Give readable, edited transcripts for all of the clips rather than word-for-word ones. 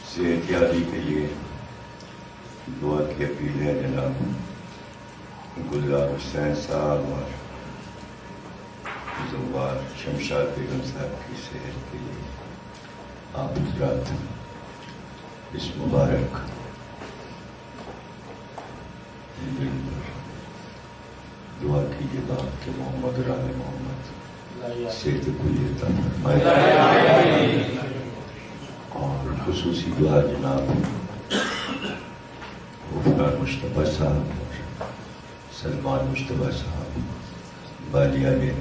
صحتیابی کے لیے دعا کی اپیل ہے جناب گلزار حسین صاحب اور زوار شمشاد بیگم صاحب کی صحت کے لیے آپ حضرات اس مبارک دن پر دعا کیجیے گا کہ محمد اور آل محمد صحت کلی عطا فرمائے. اور خصوصی دعا جناب غفران مشتبہ صاحب اور سلمان مشتبہ صاحب بالیہ نے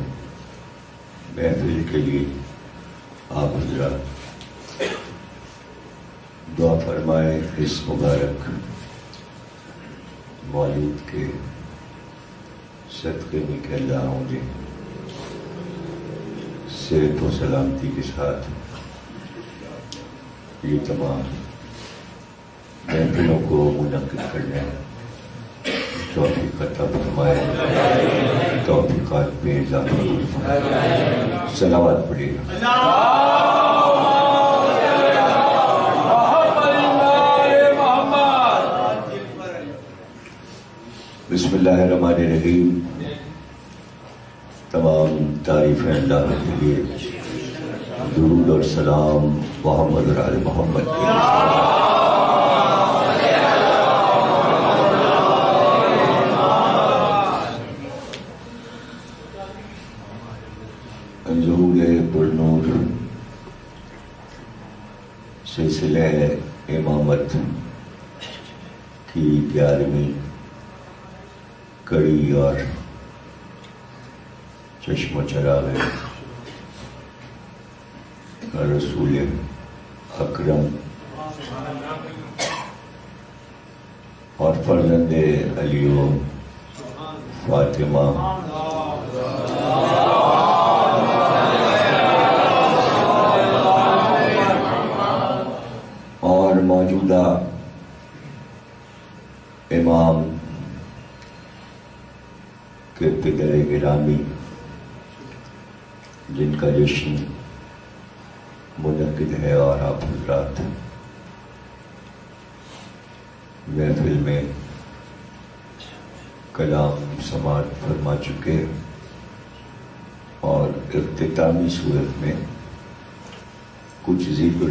محفل کے لیے آپ حضرات دعا فرمائے. اس مبارک مولود کے صدقے میں کہ اللہ انہیں صحت و سلامتی کے ساتھ یہ تمام محفلوں کو منعقد کرنے توفیق عطا فرمائے. توفیقات میں اضافہ فرمائے. صلوات پڑھیے گا. بسم اللہ الرحمن الرحیم. تمام تعریفیں اللہ کے لیے. درود اور سلام محمد اور آل محمد کے ظہور پرنور سلسلہ امامت کی 11ویں کڑی اور چشم و چراغ رسول اکرم اور فرزند علی و فاطمہ اور موجودہ امام کے پدر گرامی جن کا جشن منعقد ہے اور آپ حضرات محفل میں کلام سماعت فرما چکے اور اختتامی صورت میں کچھ ذکر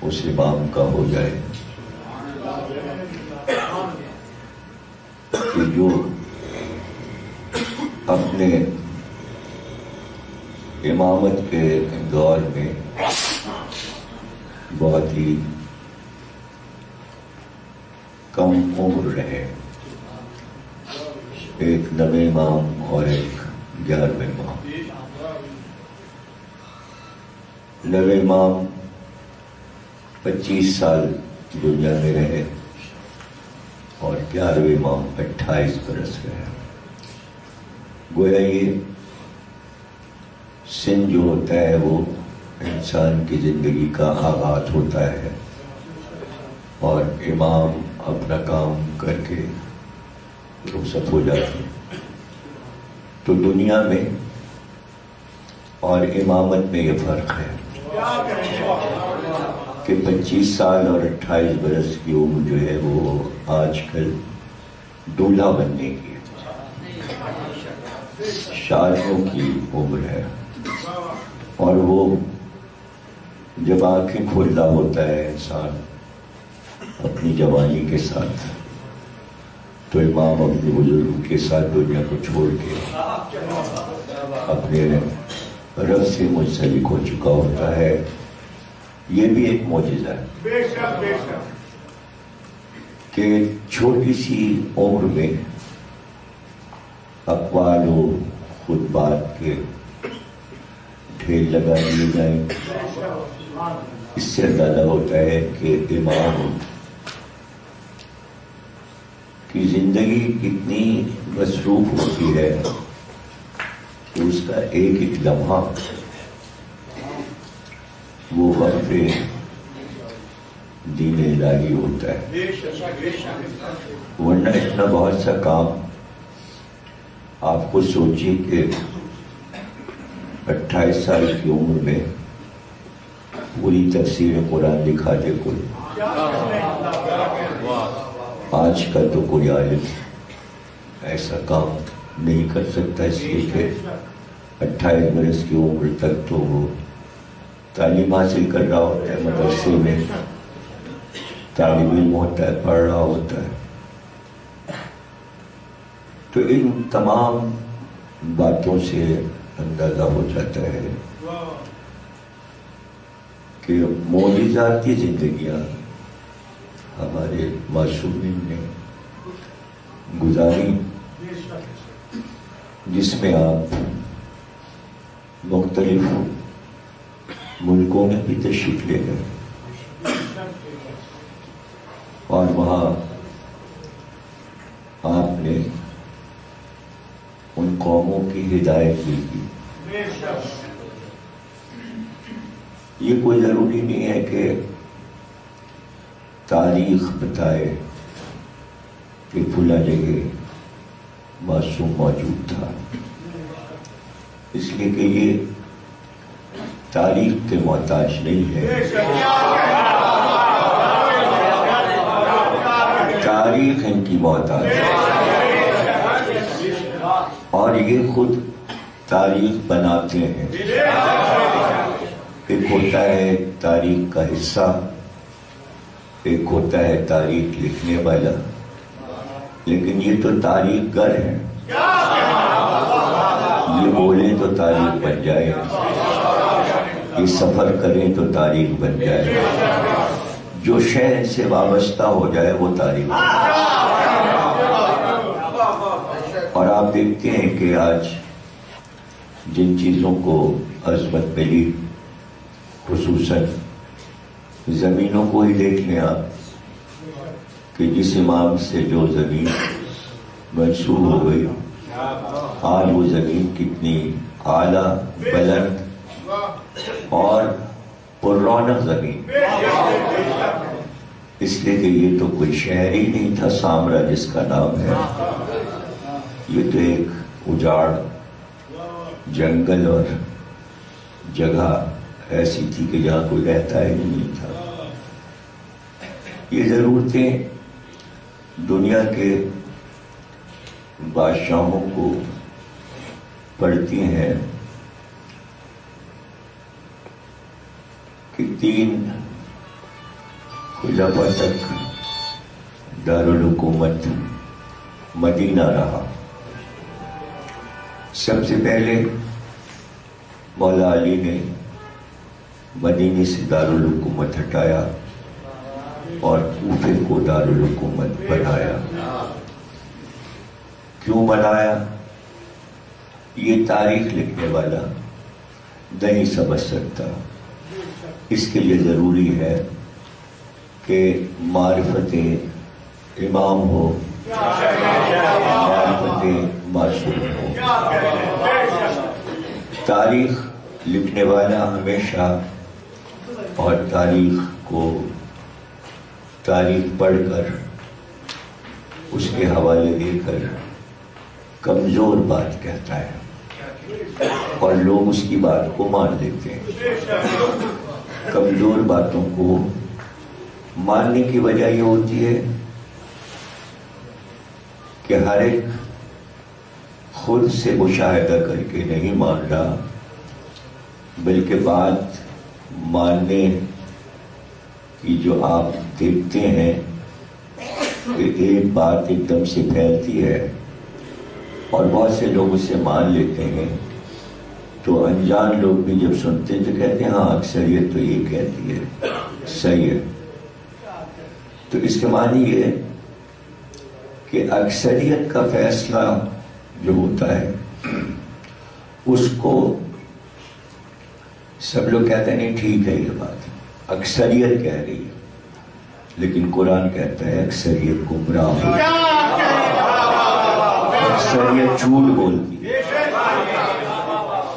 اس امام کا ہو جائے کہ جو اپنے امامت کے دور میں بہت ہی کم عمر رہے. ایک 9ویں امام اور ایک 11ویں امام. 9ویں امام 25 سال دنیا میں رہے اور 11ویں امام 28 برس رہے. گویا یہ سن جو ہوتا ہے وہ انسان کی زندگی کا آغاز ہوتا ہے اور امام اپنا کام کر کے رخصت ہو جاتے ہیں. تو دنیا میں اور امامت میں یہ فرق ہے کہ 25 سال اور 28 برس کی عمر جو ہے وہ آج کل دولہا بننے کی شادیوں کی عمر ہے. اور وہ جب آنکھیں کھلا ہوتا ہے انسان اپنی جوانی کے ساتھ تو امام اپنے بزرگوں کے ساتھ دنیا کو چھوڑ کے اپنے رب سے منسلک ہو چکا ہوتا ہے. یہ بھی ایک معجزہ ہے کہ چھوٹی سی عمر میں اقوال و خطبات کے ڈھیر لگا دیے جائیں. اس سے اندازہ ہوتا ہے کہ امام کی زندگی کتنی مصروف ہوتی ہے تو اس کا ایک ایک لمحہ وہ وقت دین الہی ہوتا ہے. ورنہ اتنا بہت سا کام آپ کو سوچیے کہ 28 سال کی عمر میں پوری تفسیر قرآن لکھا دے کوئی. آج کا تو کوئی عالم ایسا کام نہیں کر سکتا، اس لیے کہ 28 برس کی عمر تک تو وہ تعلیم حاصل کر رہا ہوتا ہے، مدرسے میں طالب علم ہوتا ہے، پڑھ رہا ہوتا ہے. تو ان تمام باتوں سے اندازہ ہو جاتا ہے کہ معجزاتی زندگیاں ہمارے معصومین نے گزاری، جس میں آپ مختلف ملکوں میں بھی تشریف لے گئے اور وہاں آپ نے ان قوموں کی ہدایت بھی کی. یہ کوئی ضروری نہیں ہے کہ تاریخ بتائے کہ فلاں جگہ معصوم موجود تھا، اس لیے کہ یہ تاریخ کے محتاج نہیں ہے. تاریخ ان کی محتاج ہے اور یہ خود تاریخ بناتے ہیں. ایک ہوتا ہے تاریخ کا حصہ، ایک ہوتا ہے تاریخ لکھنے والا، لیکن یہ تو تاریخ گر ہے. یہ بولیں تو تاریخ بن جائے، یہ سفر کریں تو تاریخ بن جائے. جو شہر سے وابستہ ہو جائے وہ تاریخ. اور آپ دیکھتے ہیں کہ آج جن چیزوں کو عظمت ملی، خصوصاً زمینوں کو ہی دیکھ لیں آپ کہ جس امام سے جو زمین منسوب ہو گئی، آج وہ زمین کتنی اعلیٰ، بلند اور پررونق زمین. اس لیے کہ یہ تو کوئی شہر ہی نہیں تھا سامرا جس کا نام ہے، یہ تو ایک اجاڑ جنگل اور جگہ ایسی تھی کہ جہاں کوئی رہتا ہی نہیں تھا. یہ ضرورتیں دنیا کے بادشاہوں کو پڑتی ہیں کہ 3 خلافہ تک دارالحکومت مدینہ رہا. سب سے پہلے مولا علی نے مدینے سے دارالحکومت ہٹایا اور کوفے کو دارالحکومت بنایا. کیوں بنایا؟ یہ تاریخ لکھنے والا نہیں سمجھ سکتا. اس کے لیے ضروری ہے کہ معرفت امام ہو، معرفت معصوم ہو. تاریخ لکھنے والا ہمیشہ اور تاریخ پڑھ کر اس کے حوالے دے کر کمزور بات کہتا ہے اور لوگ اس کی بات کو مان لیتے ہیں. کمزور باتوں کو ماننے کی وجہ یہ ہوتی ہے کہ ہر ایک خود سے مشاہدہ کر کے نہیں مان رہا، بلکہ بات ماننے کی جو آپ دیکھتے ہیں کہ ایک بات ایک دم سے پھیلتی ہے اور بہت سے لوگ اسے مان لیتے ہیں، تو انجان لوگ بھی جب سنتے ہیں تو کہتے ہیں ہاں اکثریت تو یہ کہتی ہے، صحیح ہے. تو اس کے معنی یہ کہ اکثریت کا فیصلہ جو ہوتا ہے اس کو سب لوگ کہتے ہیں نہیں ٹھیک ہے، یہ بات اکثریت کہہ رہی ہے، لیکن قرآن کہتا ہے اکثریت گمراہ ہے، اکثریت جھوٹ بولتی ہے.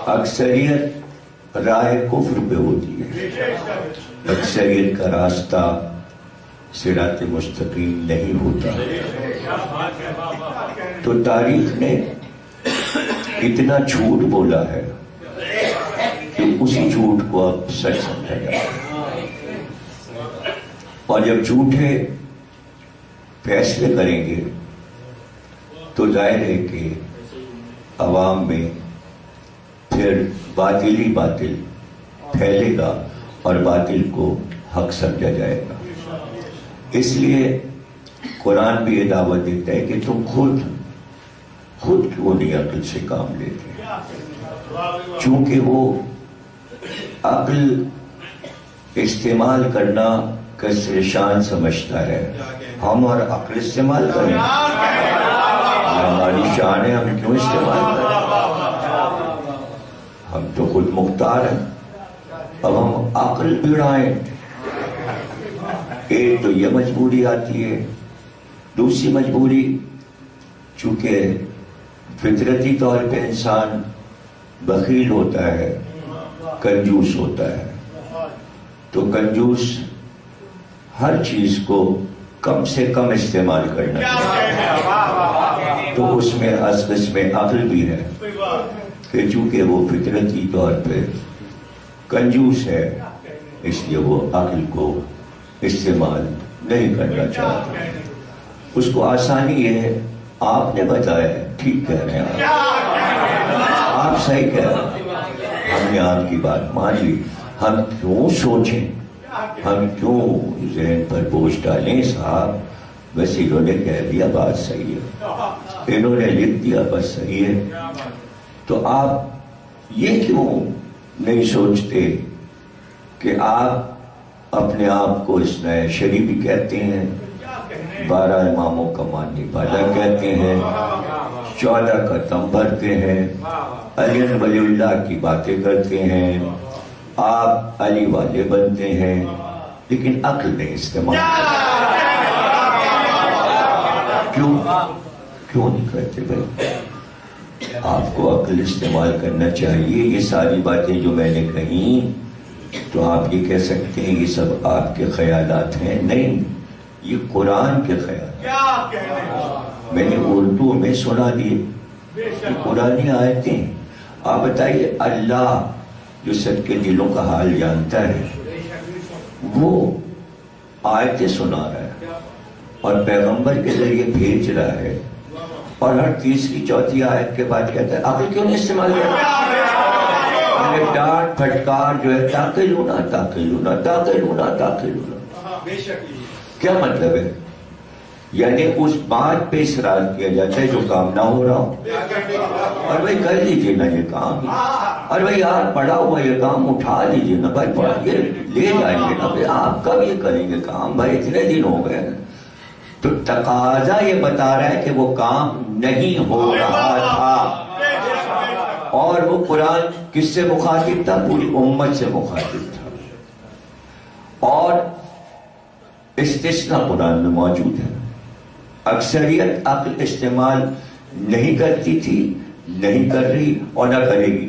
اکثریت راہ کفر پہ ہوتی ہے، اکثریت کا راستہ صراط مستقیم نہیں ہوتا. تو تاریخ نے اتنا جھوٹ بولا ہے کہ اسی جھوٹ کو اب سچ سمجھا جاتا ہے. اور جب جھوٹے فیصلے کریں گے تو ظاہر ہے کہ عوام میں پھر باطل ہی باطل پھیلے گا اور باطل کو حق سمجھا جائے گا. اس لیے قرآن بھی یہ دعوت دیتا ہے کہ تم خود کیوں نہیں عقل سے کام لیتے، چونکہ وہ عقل استعمال کرنا کثر شان سمجھتا ہے. ہم اور عقل استعمال کریں، ہماری شان ہے، ہم کیوں استعمال کریں؟ ہم تو خود مختار ہیں. اب ہم عقل بڑھائیں. ایک تو یہ مجبوری آتی ہے، دوسری مجبوری چونکہ فطرتی طور پہ انسان بخیل ہوتا ہے، کنجوس ہوتا ہے، تو کنجوس ہر چیز کو کم سے کم استعمال کرنا چاہیے. تو اس میں از قسم عقل بھی ہے کہ چونکہ وہ فطرتی طور پہ کنجوس ہے، اس لیے وہ عقل کو استعمال نہیں کرنا چاہتا. اس کو آسانی ہے. آپ نے بتایا ہے، ٹھیک کہہ رہے ہیں آپ صحیح کہہ رہے ہیں، ہم نے آپ کی بات مان لی. ہم کیوں سوچیں، ہم کیوں ذہن پر بوجھ ڈالیں؟ صاحب بس انہوں نے کہہ دیا بات صحیح ہے، انہوں نے لکھ دیا بس صحیح ہے. تو آپ یہ کیوں نہیں سوچتے کہ آپ اپنے آپ کو اثنا عشری بھی کہتے ہیں، 12 اماموں کا ماننے والا کہتے ہیں، 14 کا دم بھرتے ہیں، علی ولی اللہ کی باتیں کرتے ہیں، آپ علی والے بنتے ہیں، لیکن عقل نہیں استعمال کیوں نہیں کرتے بھائی؟ آپ کو عقل استعمال کرنا چاہیے. یہ ساری باتیں جو میں نے کہیں تو آپ یہ کہہ سکتے ہیں یہ سب آپ کے خیالات ہیں. نہیں، یہ قرآن کے خیال میں نے اردو میں سنا دیے، یہ قرآنی آیتیں. آپ بتائیے، اللہ جو سب کے دلوں کا حال جانتا ہے وہ آیتیں سنا رہا ہے اور پیغمبر کے ذریعے بھیج رہا ہے، اور ہر تیسری چوتھی آیت کے بعد کہتا ہے عقل کیوں نہیں استعمال کرتا؟ ڈانٹ پھٹکار جو ہے تاقلونا. کیا مطلب ہے؟ یعنی اس بات پہ اصرار کیا جاتا ہے جو کام نہ ہو رہا ہو. اور بھائی کر لیجیے نا یہ کام، اور بھائی یار پڑا ہوا یہ کام اٹھا لیجیے نا بھائی، پڑھائیے لے جائیے نا بھائی، آپ کب یہ کریں گے کام بھائی؟ اتنے دن ہو گئے. تو تقاضا یہ بتا رہا ہے کہ وہ کام نہیں ہو رہا تھا. اور وہ قرآن کس سے مخاطب تھا؟ پوری امت سے مخاطب تھا. اور استثناء قرآن میں موجود ہے. اکثریت عقل استعمال نہیں کرتی تھی، نہیں کر رہی اور نہ کرے گی.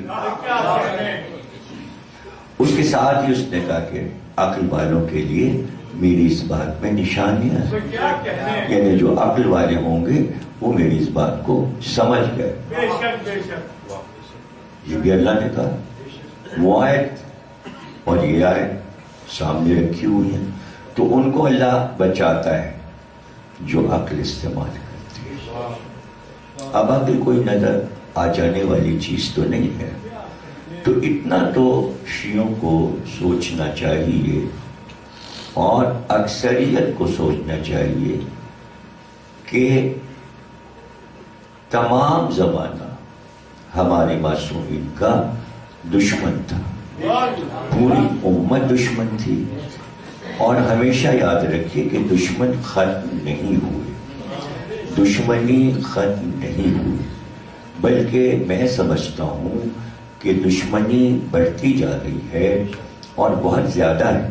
اس کے ساتھ ہی اس نے کہا کہ عقل والوں کے لیے میری اس بات میں نشانیاں ہیں، یعنی جو عقل والے ہوں گے وہ میری اس بات کو سمجھ گئے. یہ بھی اللہ نے کہا. وہ آیت اور یہ آیت سامنے رکھی ہوئی ہیں، تو ان کو اللہ بچاتا ہے جو عقل استعمال کرتے ہیں. اب عقل کوئی نظر آ جانے والی چیز تو نہیں ہے. تو اتنا تو شیعوں کو سوچنا چاہیے اور اکثریت کو سوچنا چاہیے کہ تمام زمانہ ہمارے معصومین کا دشمن تھا، پوری امت دشمن تھی. اور ہمیشہ یاد رکھیے کہ دشمن ختم نہیں ہوئے، دشمنی ختم نہیں ہوئی، بلکہ میں سمجھتا ہوں کہ دشمنی بڑھتی جا رہی ہے اور بہت زیادہ ہے.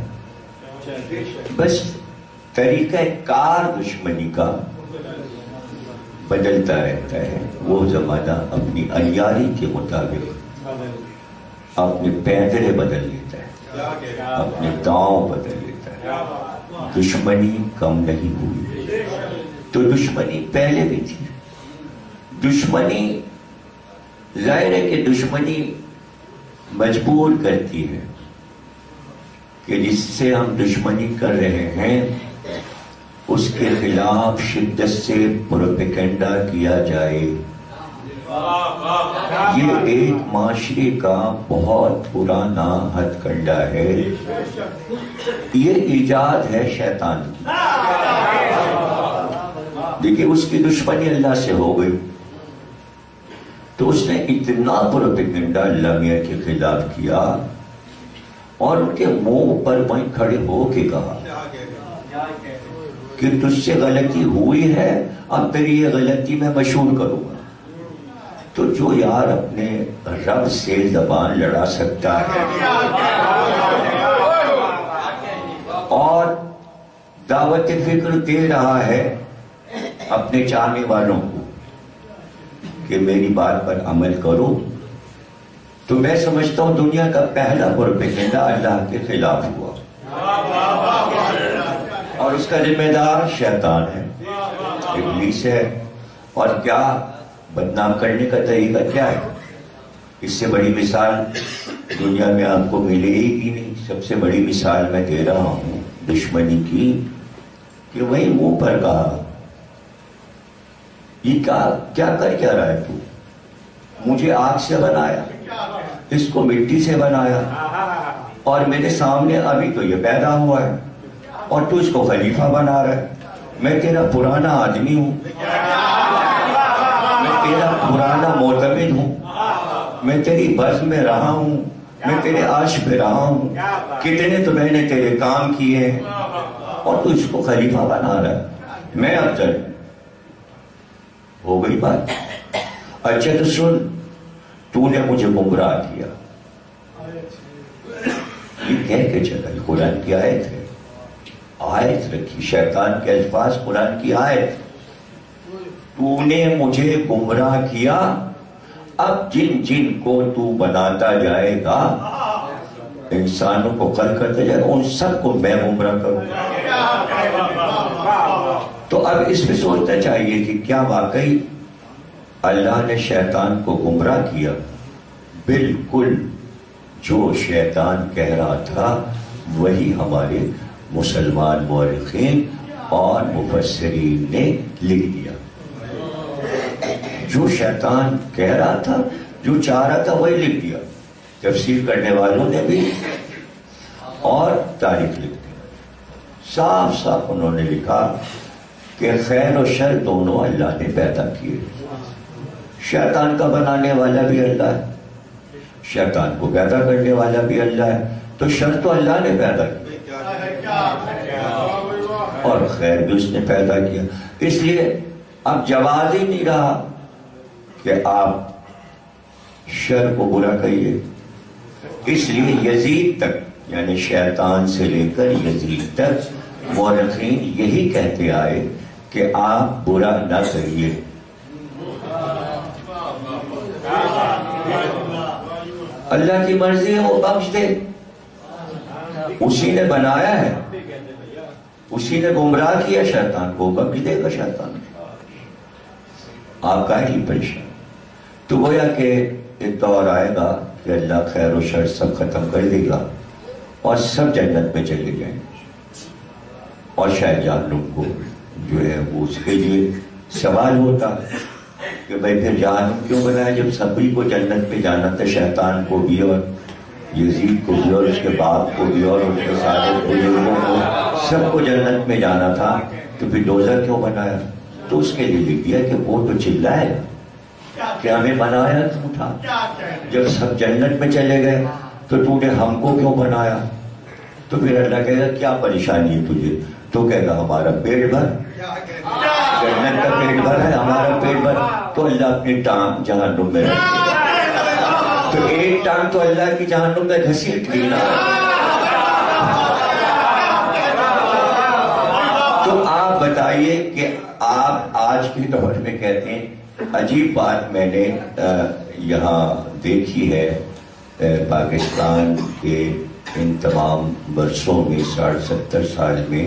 بس طریقہ کار دشمنی کا بدلتا رہتا ہے. وہ زمانہ اپنی عیاری کے مطابق اپنے پیدرے بدل لیتا ہے، اپنے داؤں بدل لیتا ہے۔ دشمنی کم نہیں ہوئی، تو دشمنی پہلے بھی تھی۔ دشمنی ظاہر ہے کہ دشمنی مجبور کرتی ہے کہ جس سے ہم دشمنی کر رہے ہیں اس کے خلاف شدت سے پروپیگنڈا کیا جائے۔ یہ ایک معاشرے کا بہت پرانا ہتھ کنڈا ہے، یہ ایجاد ہے شیطان کی۔ دیکھیے اس کی دشمنی اللہ سے ہو گئی تو اس نے اتنا پروپیگنڈا اللہ میاں کے خلاف کیا اور ان کے منہ پر وہیں کھڑے ہو کے کہا کہ تجھ سے غلطی ہوئی ہے، اب تیری یہ غلطی میں مشہور کروں گا۔ تو جو یار اپنے رب سے زبان لڑا سکتا ہے اور دعوت فکر دے رہا ہے اپنے چاہنے والوں کو کہ میری بات پر عمل کرو، تو میں سمجھتا ہوں دنیا کا پہلا پروپیگنڈا اللہ کے خلاف ہوا اور اس کا ذمہ دار شیطان ہے، ابلیس ہے۔ اور کیا بدنام کرنے کا طریقہ کیا ہے؟ اس سے بڑی مثال دنیا میں آپ کو ملے ہی نہیں۔ سب سے بڑی مثال میں دے رہا ہوں دشمنی کی، کہ وہی منہ پر کہا یہ کیا کر کیا رہا ہے تو؟ مجھے آگ سے بنایا، اس کو مٹی سے بنایا، اور میرے سامنے ابھی تو یہ پیدا ہوا ہے اور تو اس کو خلیفہ بنا رہا ہے۔ میں تیرا پرانا آدمی ہوں، میں تیرا پرانا معتمد ہوں، میں تیری بز میں رہا ہوں، میں تیرے عرش پہ رہا ہوں، کتنے تو میں نے تیرے کام کیے ہیں اور تو اس کو خلیفہ بنا رہا ہے، میں افضل۔ ہو گئی بات؟ اچھا تو سن، تو نے مجھے گمراہ کیا، یہ کہہ کے چلا۔ قرآن کی آیت ہے، آیت رکھی، شیطان کے الفاظ قرآن کی آیت۔ تو نے مجھے گمراہ کیا، اب جن جن کو تو بناتا جائے گا، انسانوں کو خلق کرتا جائے گا، ان سب کو میں گمراہ کروں گا۔ تو اب اس پہ سوچنا چاہیے کہ کیا واقعی اللہ نے شیطان کو گمراہ کیا؟ بالکل جو شیطان کہہ رہا تھا وہی ہمارے مسلمان مورخین اور مفسرین نے لکھ دیا۔ جو شیطان کہہ رہا تھا، جو چاہ رہا تھا وہی لکھ دیا، تفسیر کرنے والوں نے بھی اور تاریخ لکھ دی۔ صاف صاف انہوں نے لکھا کہ خیر و شر دونوں اللہ نے پیدا کیے۔ شیطان کا بنانے والا بھی اللہ ہے، شیطان کو پیدا کرنے والا بھی اللہ ہے، تو شر تو اللہ نے پیدا کیا اور خیر بھی اس نے پیدا کیا۔ اس لیے اب جواز ہی نہیں رہا کہ آپ شر کو برا کہیے۔ اس لیے یزید تک، یعنی شیطان سے لے کر یزید تک، مورخین یہی کہتے آئے کہ آپ برا نہ کریے۔ اللہ کی مرضی ہے، وہ بخش دے، اسی نے بنایا ہے، اسی نے گمراہ کیا شیطان کو، بخش دے گا شیطان۔ آپ کا ہی پریشان۔ تو گویا کہ ایک دور آئے گا کہ اللہ خیر و شر سب ختم کر دے گا اور سب جنت میں چلے جائیں گے، اور شاید جہنم کو جو ہے وہ اس کے لیے سوال ہوتا کہ بھائی پھر جہنم کیوں بنایا جب سبھی کو جنت میں جانا تھا، شیطان کو بھی اور یزید کو بھی اور اس کے باپ کو بھی اور اس کے سارے بزرگوں کو، سب کو جنت میں جانا تھا، تو پھر دوزخ کیوں بنایا؟ تو اس کے لیے لکھ دیا کہ وہ تو چلائے کہ ہمیں بنایا کیوں تھا؟ جب سب جنت میں چلے گئے تو تو نے ہم کو کیوں بنایا؟ تو پھر اللہ کہے گا کیا پریشانی ہے تجھے؟ تو کہے گا ہمارا پیٹ بھر، جنت کا پیٹ بھر ہے، ہمارا پیٹ بھر۔ تو اللہ اپنی ٹانگ جہنم میں رکھ دے گا، تو ایک ٹانگ تو اللہ کی جہنم میں گھسیٹ لی نا۔ تو آپ بتائیے کہ آپ آج کے دور میں کہتے ہیں، عجیب بات میں نے یہاں دیکھی ہے پاکستان کے ان تمام برسوں میں 60-70 سال میں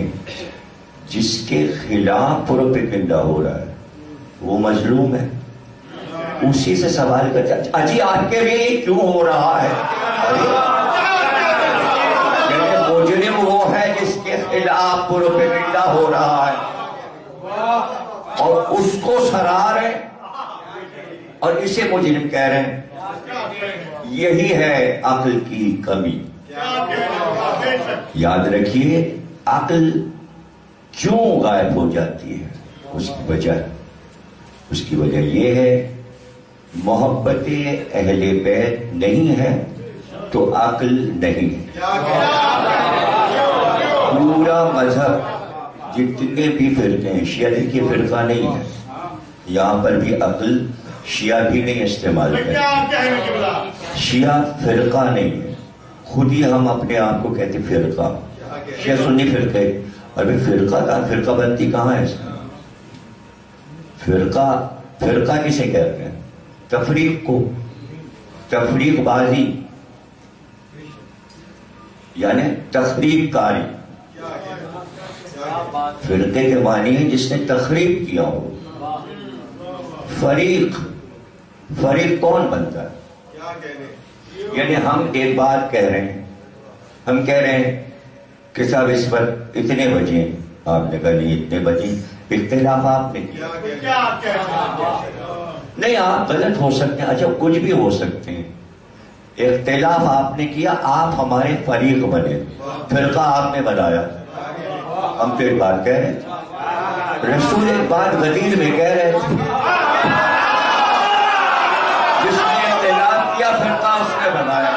جس کے خلاف پروپیگنڈا ہو رہا ہے وہ مظلوم ہے. اسی سے سوال کرتے ہیں اجی آپ کے لیے کیوں ہو رہا ہے؟ مجرم وہ ہے جس کے خلاف پروپیگنڈا ہو رہا ہے اور اس کو سرا رہے اور اسے مجرم کہہ رہے ہیں. یہی ہے عقل کی کمی. یاد رکھیے عقل کیوں غائب ہو جاتی ہے؟ اس کی وجہ یہ ہے محبت اہل بیت نہیں ہے تو عقل نہیں ہے. پورا مذہب جتنے بھی فرقے ہیں، شیعہ دیکھیے فرقہ نہیں ہے، یہاں پر بھی عقل شیعہ بھی نہیں استعمال کرتے. شیعہ فرقہ نہیں ہے، خود ہی ہم اپنے آپ کو کہتے فرقہ. شیعہ سنی فرقے، ابھی فرقہ کا فرقہ بندی کہاں ہے؟ فرقہ کسے کہتے ہیں؟ تفریق کو، تفریق بازی یعنی تخریب کاری. فرقے کے معنی ہے جس نے تخریب کیا ہو. فریق کون بنتا ہے؟ یعنی ہم ایک بات کہہ رہے ہیں، ہم کہہ رہے ہیں کہ صاحب اس پر اتنے بجے، آپ نے کہا نہیں اتنے بجے. اختلاف آپ نے کیا نہیں، آپ غلط ہو سکتے ہیں، اچھا کچھ بھی ہو سکتے ہیں. اختلاف آپ نے کیا، آپ ہمارے فریق بنے، فرقہ آپ نے بنایا. ہم تو ایک بات کہہ رہے ہیں، رسول ایک بات غدیر میں کہہ رہے تھے، جس نے اختلاف کیا فرقہ اس نے بنایا.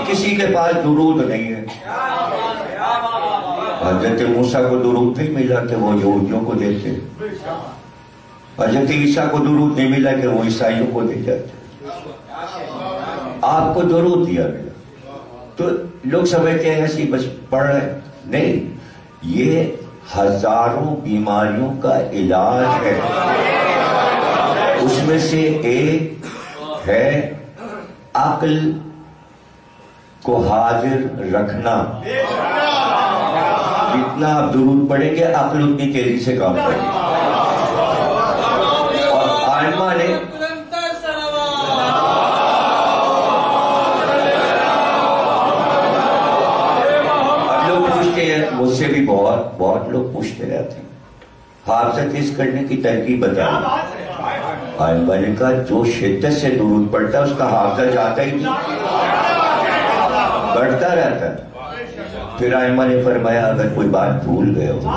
کسی کے پاس درود نہیں ہے. حضرت موسیٰ کو درود نہیں ملا کہ وہ یہودیوں کو دیتے، حضرت عیسیٰ کو درود نہیں ملا کہ وہ عیسائیوں کو دے جاتے. آپ کو درود دیا گیا تو لوگ سمجھتے ہیں ایسی بس پڑھ رہے. نہیں، یہ ہزاروں بیماریوں کا علاج ہے. اس میں سے ایک ہے عقل کو حاضر رکھنا. جتنا آپ درود پڑھیں گے عقل اتنی تیزی سے کام کرے گی. اور عالمہ نے اب لوگ پوچھتے ہیں، مجھ سے بھی بہت لوگ پوچھتے رہتے ہیں حافظہ تیز کرنے کی ترکیب بتائیں. عالمہ نے کہا جو شدت سے درود پڑھتا ہے اس کا حافظہ جاتا ہی نہیں، بڑھتا رہتا ہے. پھر آئمہ نے فرمایا اگر کوئی بات بھول گئے ہو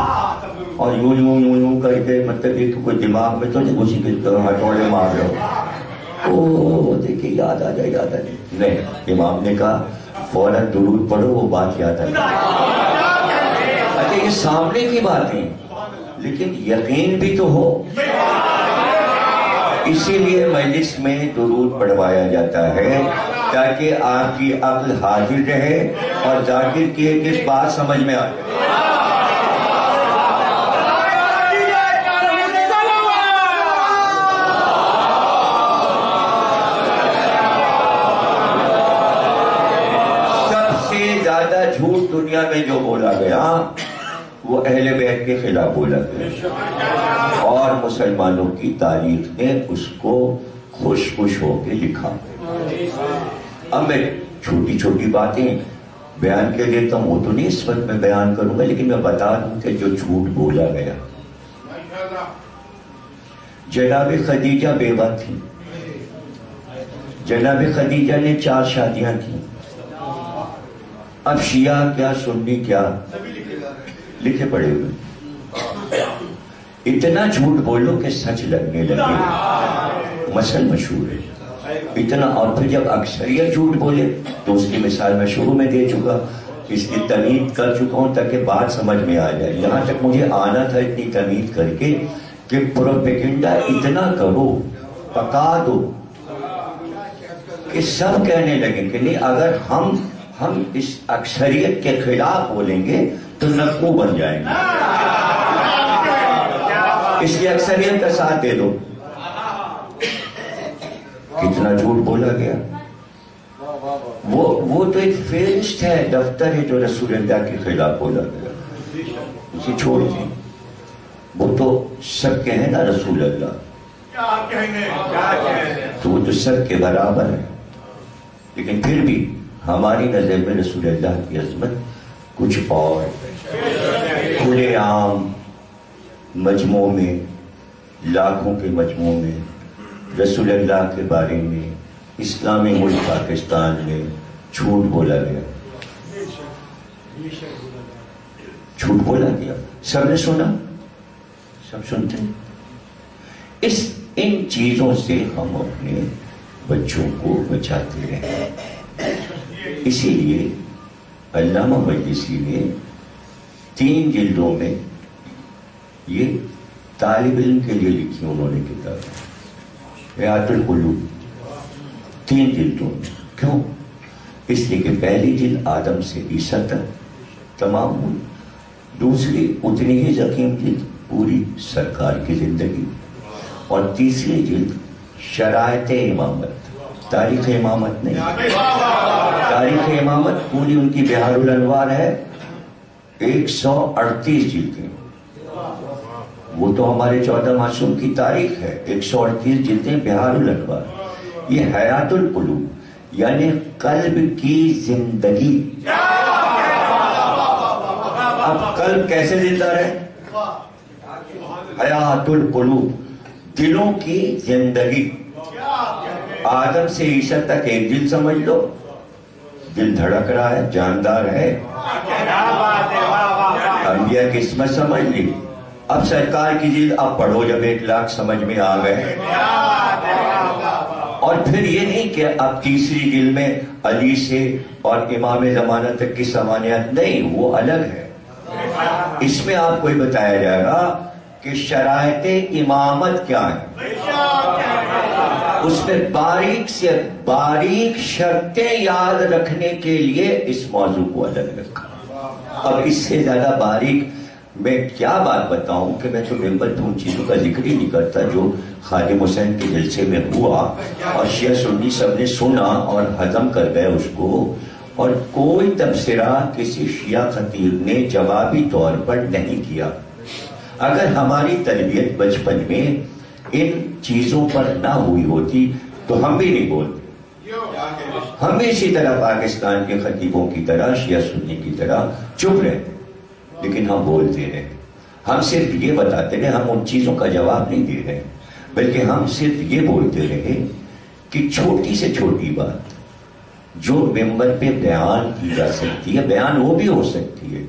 اور یوں کر کے مطلب یہ کوئی دماغ میں تو نہیں اسی کے ہتھوڑے مار رہے ہو، دیکھیں یاد آ جائے. نہیں، امام نے کہا فوراً درود پڑھو، وہ بات یاد آ جائے. اچھا یہ سامنے کی باتیں لیکن یقین بھی تو ہو. اسی لیے مجلس میں درود پڑھوایا جاتا ہے تاکہ آپ کی عقل حاضر رہے اور ذاکر کی ایک اس بات سمجھ میں آ جائے. سب سے زیادہ جھوٹ دنیا میں جو بولا گیا وہ اہل بیت کے خلاف بولا گیا اور مسلمانوں کی تاریخ نے اس کو خوش ہو کے لکھا. اب میں چھوٹی چھوٹی باتیں بیان کے دیتا ہوں، وہ تو نہیں اس وقت میں بیان کروں گا، لیکن میں بتا دوں کہ جو جھوٹ بولا گیا. جناب خدیجہ بیوہ تھی. جناب خدیجہ نے 4 شادیاں کی. اب شیعہ کیا سنی کیا لکھے پڑے ہوئے. اتنا جھوٹ بولو کہ سچ لگنے لگے، مثل مشہور ہے اتنا. اور پھر جب اکثریت جھوٹ بولے تو اس کی مثال میں شروع میں دے چکا، اس کی تمہید کر چکا ہوں تاکہ بات سمجھ میں آ جائے. یہاں تک مجھے آنا تھا اتنی تمہید کر کے کہ پروپیگنڈا اتنا کرو، پکا دو کہ سب کہنے لگے کہ نہیں اگر ہم اس اکثریت کے خلاف بولیں گے تو نکو بن جائیں گے، اس لیے اکثریت کا ساتھ دے دو۔ کتنا جھوٹ بولا گیا، وہ تو ایک فہرست ہے، دفتر ہے جو رسول اللہ کے خلاف بولا گیا، اسے چھوڑ دیں۔ وہ تو سب کے ہیں نا رسول اللہ، تو وہ تو سب کے برابر ہے، لیکن پھر بھی ہماری نظر میں رسول اللہ کی عظمت کچھ اور۔ کھلے عام مجموع میں، لاکھوں کے مجموع میں رسول اللہ کے بارے میں اسلامی ملک پاکستان میں جھوٹ بولا گیا، جھوٹ بولا گیا، سب نے سنا، سب سنتے ہیں۔ ان چیزوں سے ہم اپنے بچوں کو بچاتے رہیں۔ اسی لیے علامہ مجلسی نے 3 جلدوں میں یہ طالب علم کے لیے لکھی انہوں نے کتاب حیات القلوب، 3 جلدوں میں۔ کیوں؟ اس لیے کہ پہلی جلد آدم سے عیسیٰ تک تمام ہوئی، دوسری اتنی ہی ضخیم جلد پوری سرکار کی زندگی، اور تیسری جلد شرائط امامت، تاریخ امامت نہیں، تاریخ امامت پوری ان کی بہار الانوار ہے، 138 جلدیں، وہ تو ہمارے 14 معصوم کی تاریخ ہے، 138 جلدیں بہار الانوار۔ یہ حیات القلوب یعنی قلب کی زندگی۔ اب قلب کیسے زندہ رہے؟ حیات القلوب، دلوں کی زندگی۔ آدم سے عیسیٰ تک ایک دل سمجھ لو، دل دھڑک رہا ہے، جاندار ہے، انبیاء کی قسمت سمجھ لی۔ اب سرکار کی جلد اب پڑھو، جب 1 لاکھ سمجھ میں آ گئے، اور پھر یہ نہیں کہ اب تیسری جلد میں علی سے اور امام زمانہ تک کی سمانیات نہیں، وہ الگ ہے۔ اس میں آپ کو یہ بتایا جائے گا کہ شرائط امامت کیا ہے، اس میں باریک سے باریک شرطیں یاد رکھنے کے لیے اس موضوع کو الگ رکھا۔ اب اس سے زیادہ باریک میں کیا بات بتاؤں کہ میں تو ممبر پہ ان چیزوں کا ذکر ہی نہیں کرتا جو خادم حسین کے جلسے میں ہوا اور شیعہ سنی سب نے سنا اور ہضم کر گئے اس کو، اور کوئی تبصرہ کسی شیعہ خطیب نے جوابی طور پر نہیں کیا۔ اگر ہماری تربیت بچپن میں ان چیزوں پر نہ ہوئی ہوتی تو ہم بھی نہیں بولتے، ہم بھی اسی طرح پاکستان کے خطیبوں کی طرح شیعہ سنی کی طرح چپ رہتے، لیکن ہم بولتے رہے۔ ہم صرف یہ بتاتے رہے، ہم ان چیزوں کا جواب نہیں دے رہے، بلکہ ہم صرف یہ بولتے رہے کہ چھوٹی سے چھوٹی بات جو ممبر پہ بیان کی جا سکتی ہے، بیان وہ بھی ہو سکتی ہے،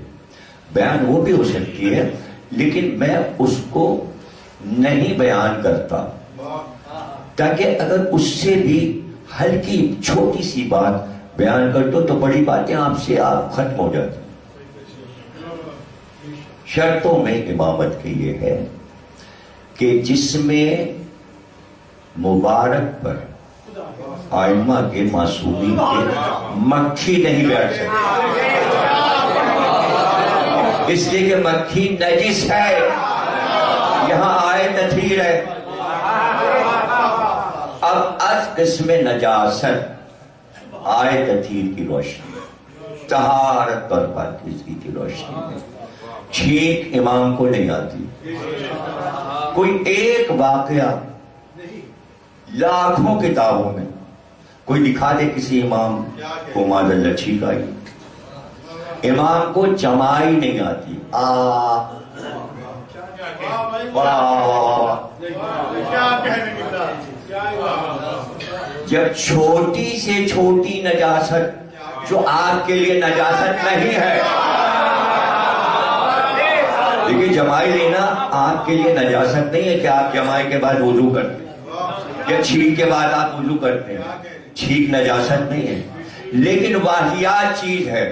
بیان وہ بھی ہو سکتی ہے، لیکن میں اس کو نہیں بیان کرتا، تاکہ اگر اس سے بھی ہلکی چھوٹی سی بات بیان کر دو تو بڑی باتیں آپ سے آپ ختم ہو جاتی۔ شرطوں میں امامت کی یہ ہے کہ جس میں مبارک پر ائمہ کے معصومین کے مکھی نہیں بیٹھ سکتی، اس لیے کہ مکھی نجس ہے، یہاں آئے تطہیر ہے۔ اب از قسم نجاست آئے تطہیر کی روشنی، طہارت اور پاکیزگی کی روشنی میں چھینک امام کو نہیں آتی۔ کوئی ایک واقعہ لاکھوں کتابوں میں کوئی دکھا دے کسی امام کو معاذ اللہ چھینک آئی، امام کو جمائی نہیں آتی، جب چھوٹی سے چھوٹی نجاست جو آپ کے لیے نجاست نہیں ہے، دیکھیے جمائی لینا آپ کے لیے نجاست نہیں ہے کہ آپ جمائی کے بعد وضو کرتے ہیں یا چھینک کے بعد آپ وضو کرتے ہیں، چھینک نجاست نہیں ہے، لیکن واہیات چیز ہے،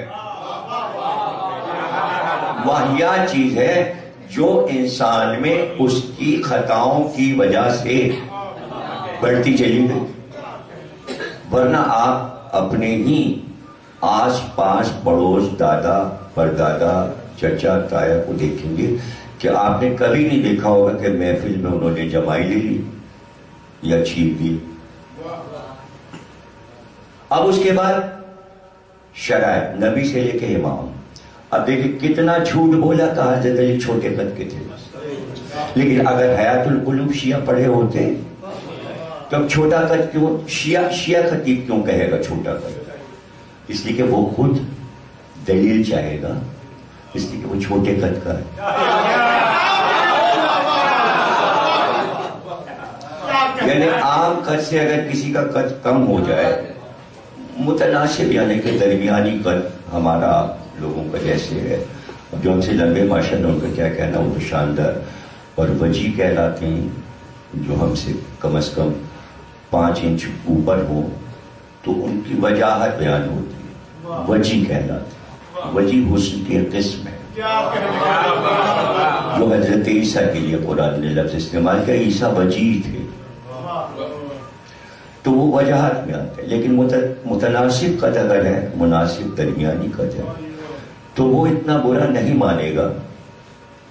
واہیات چیز ہے جو انسان میں اس کی خطاؤں کی وجہ سے بڑھتی چلی گئی، ورنہ آپ اپنے ہی آس پاس پڑوس دادا پردادا چچا تایا کو دیکھیں گے کہ آپ نے کبھی نہیں دیکھا ہوگا کہ محفل میں انہوں نے جمائی لے لی یا چھینک دی. اب اس کے بعد شرائط نبی سے لے کے امام. اب دیکھیں کتنا جھوٹ بولا کہا حضرت علی چھوٹے قد کے تھے, لیکن اگر حیات القلوب شیعہ پڑھے ہوتے تو اب چھوٹا قد کیوں, شیعہ خطیب کیوں کہے گا چھوٹا قد؟ اس لیے کہ وہ خود دلیل چاہے گا, اس لیے کہ وہ چھوٹے قد کا ہے. یعنی عام قد سے اگر کسی کا قد کم ہو جائے, متناسب یعنی کہ درمیانی قد ہمارا لوگوں کا جیسے ہے, جو ان سے لمبے ماشاءاللہ ان کا کیا کہنا, وہ تو شاندار اور وجی کہلاتے ہیں. جو ہم سے کم از کم 5 انچ اوپر ہو تو ان کی وجاہت بیان ہوتی ہے, وجی کہلاتے ہیں. وجی حسن کی قسم ہے جو حضرت عیسیٰ کے لیے قرآن نے لفظ استعمال کیا, عیسیٰ وجی تھے, تو وہ وجاہت میں آتا ہے. لیکن متناسب قد اگر ہے, مناسب درمیانی قد ہے, تو وہ اتنا برا نہیں مانے گا.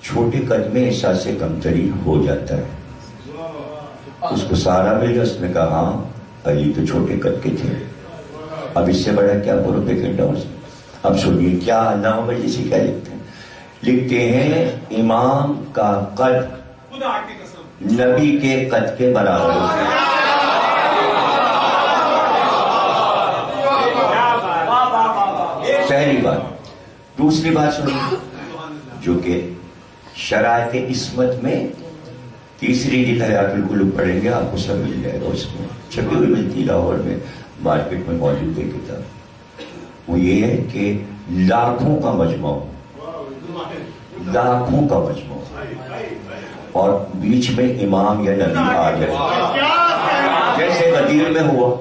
چھوٹے قد میں احساس کمتری ہو جاتا ہے. اس کو سارا مل گیا, اس نے کہا ہاں علی تو چھوٹے قد کے تھے, اب اس سے بڑا کیا پروپیگنڈا ہو سکتا. اب سنیے کیا علامہ مجلسی کیا لکھتے ہیں. لکھتے ہیں امام کا قد نبی کے قد کے برابر ہوتا ہے. پہلی بات. دوسری بات سنیے, جو کہ شرائط عصمت میں تیسری جلد حیات القلوب پڑھیں گے, آپ کو سب مل جائے گا. اس میں چھپی ہوئی ملتی لاہور میں مارکیٹ میں موجود ہے کتاب. وہ یہ ہے کہ لاکھوں کا مجموعہ, لاکھوں کا مجموعہ, اور بیچ میں امام یا نبی آ جائے, جیسے غدیر میں ہوا.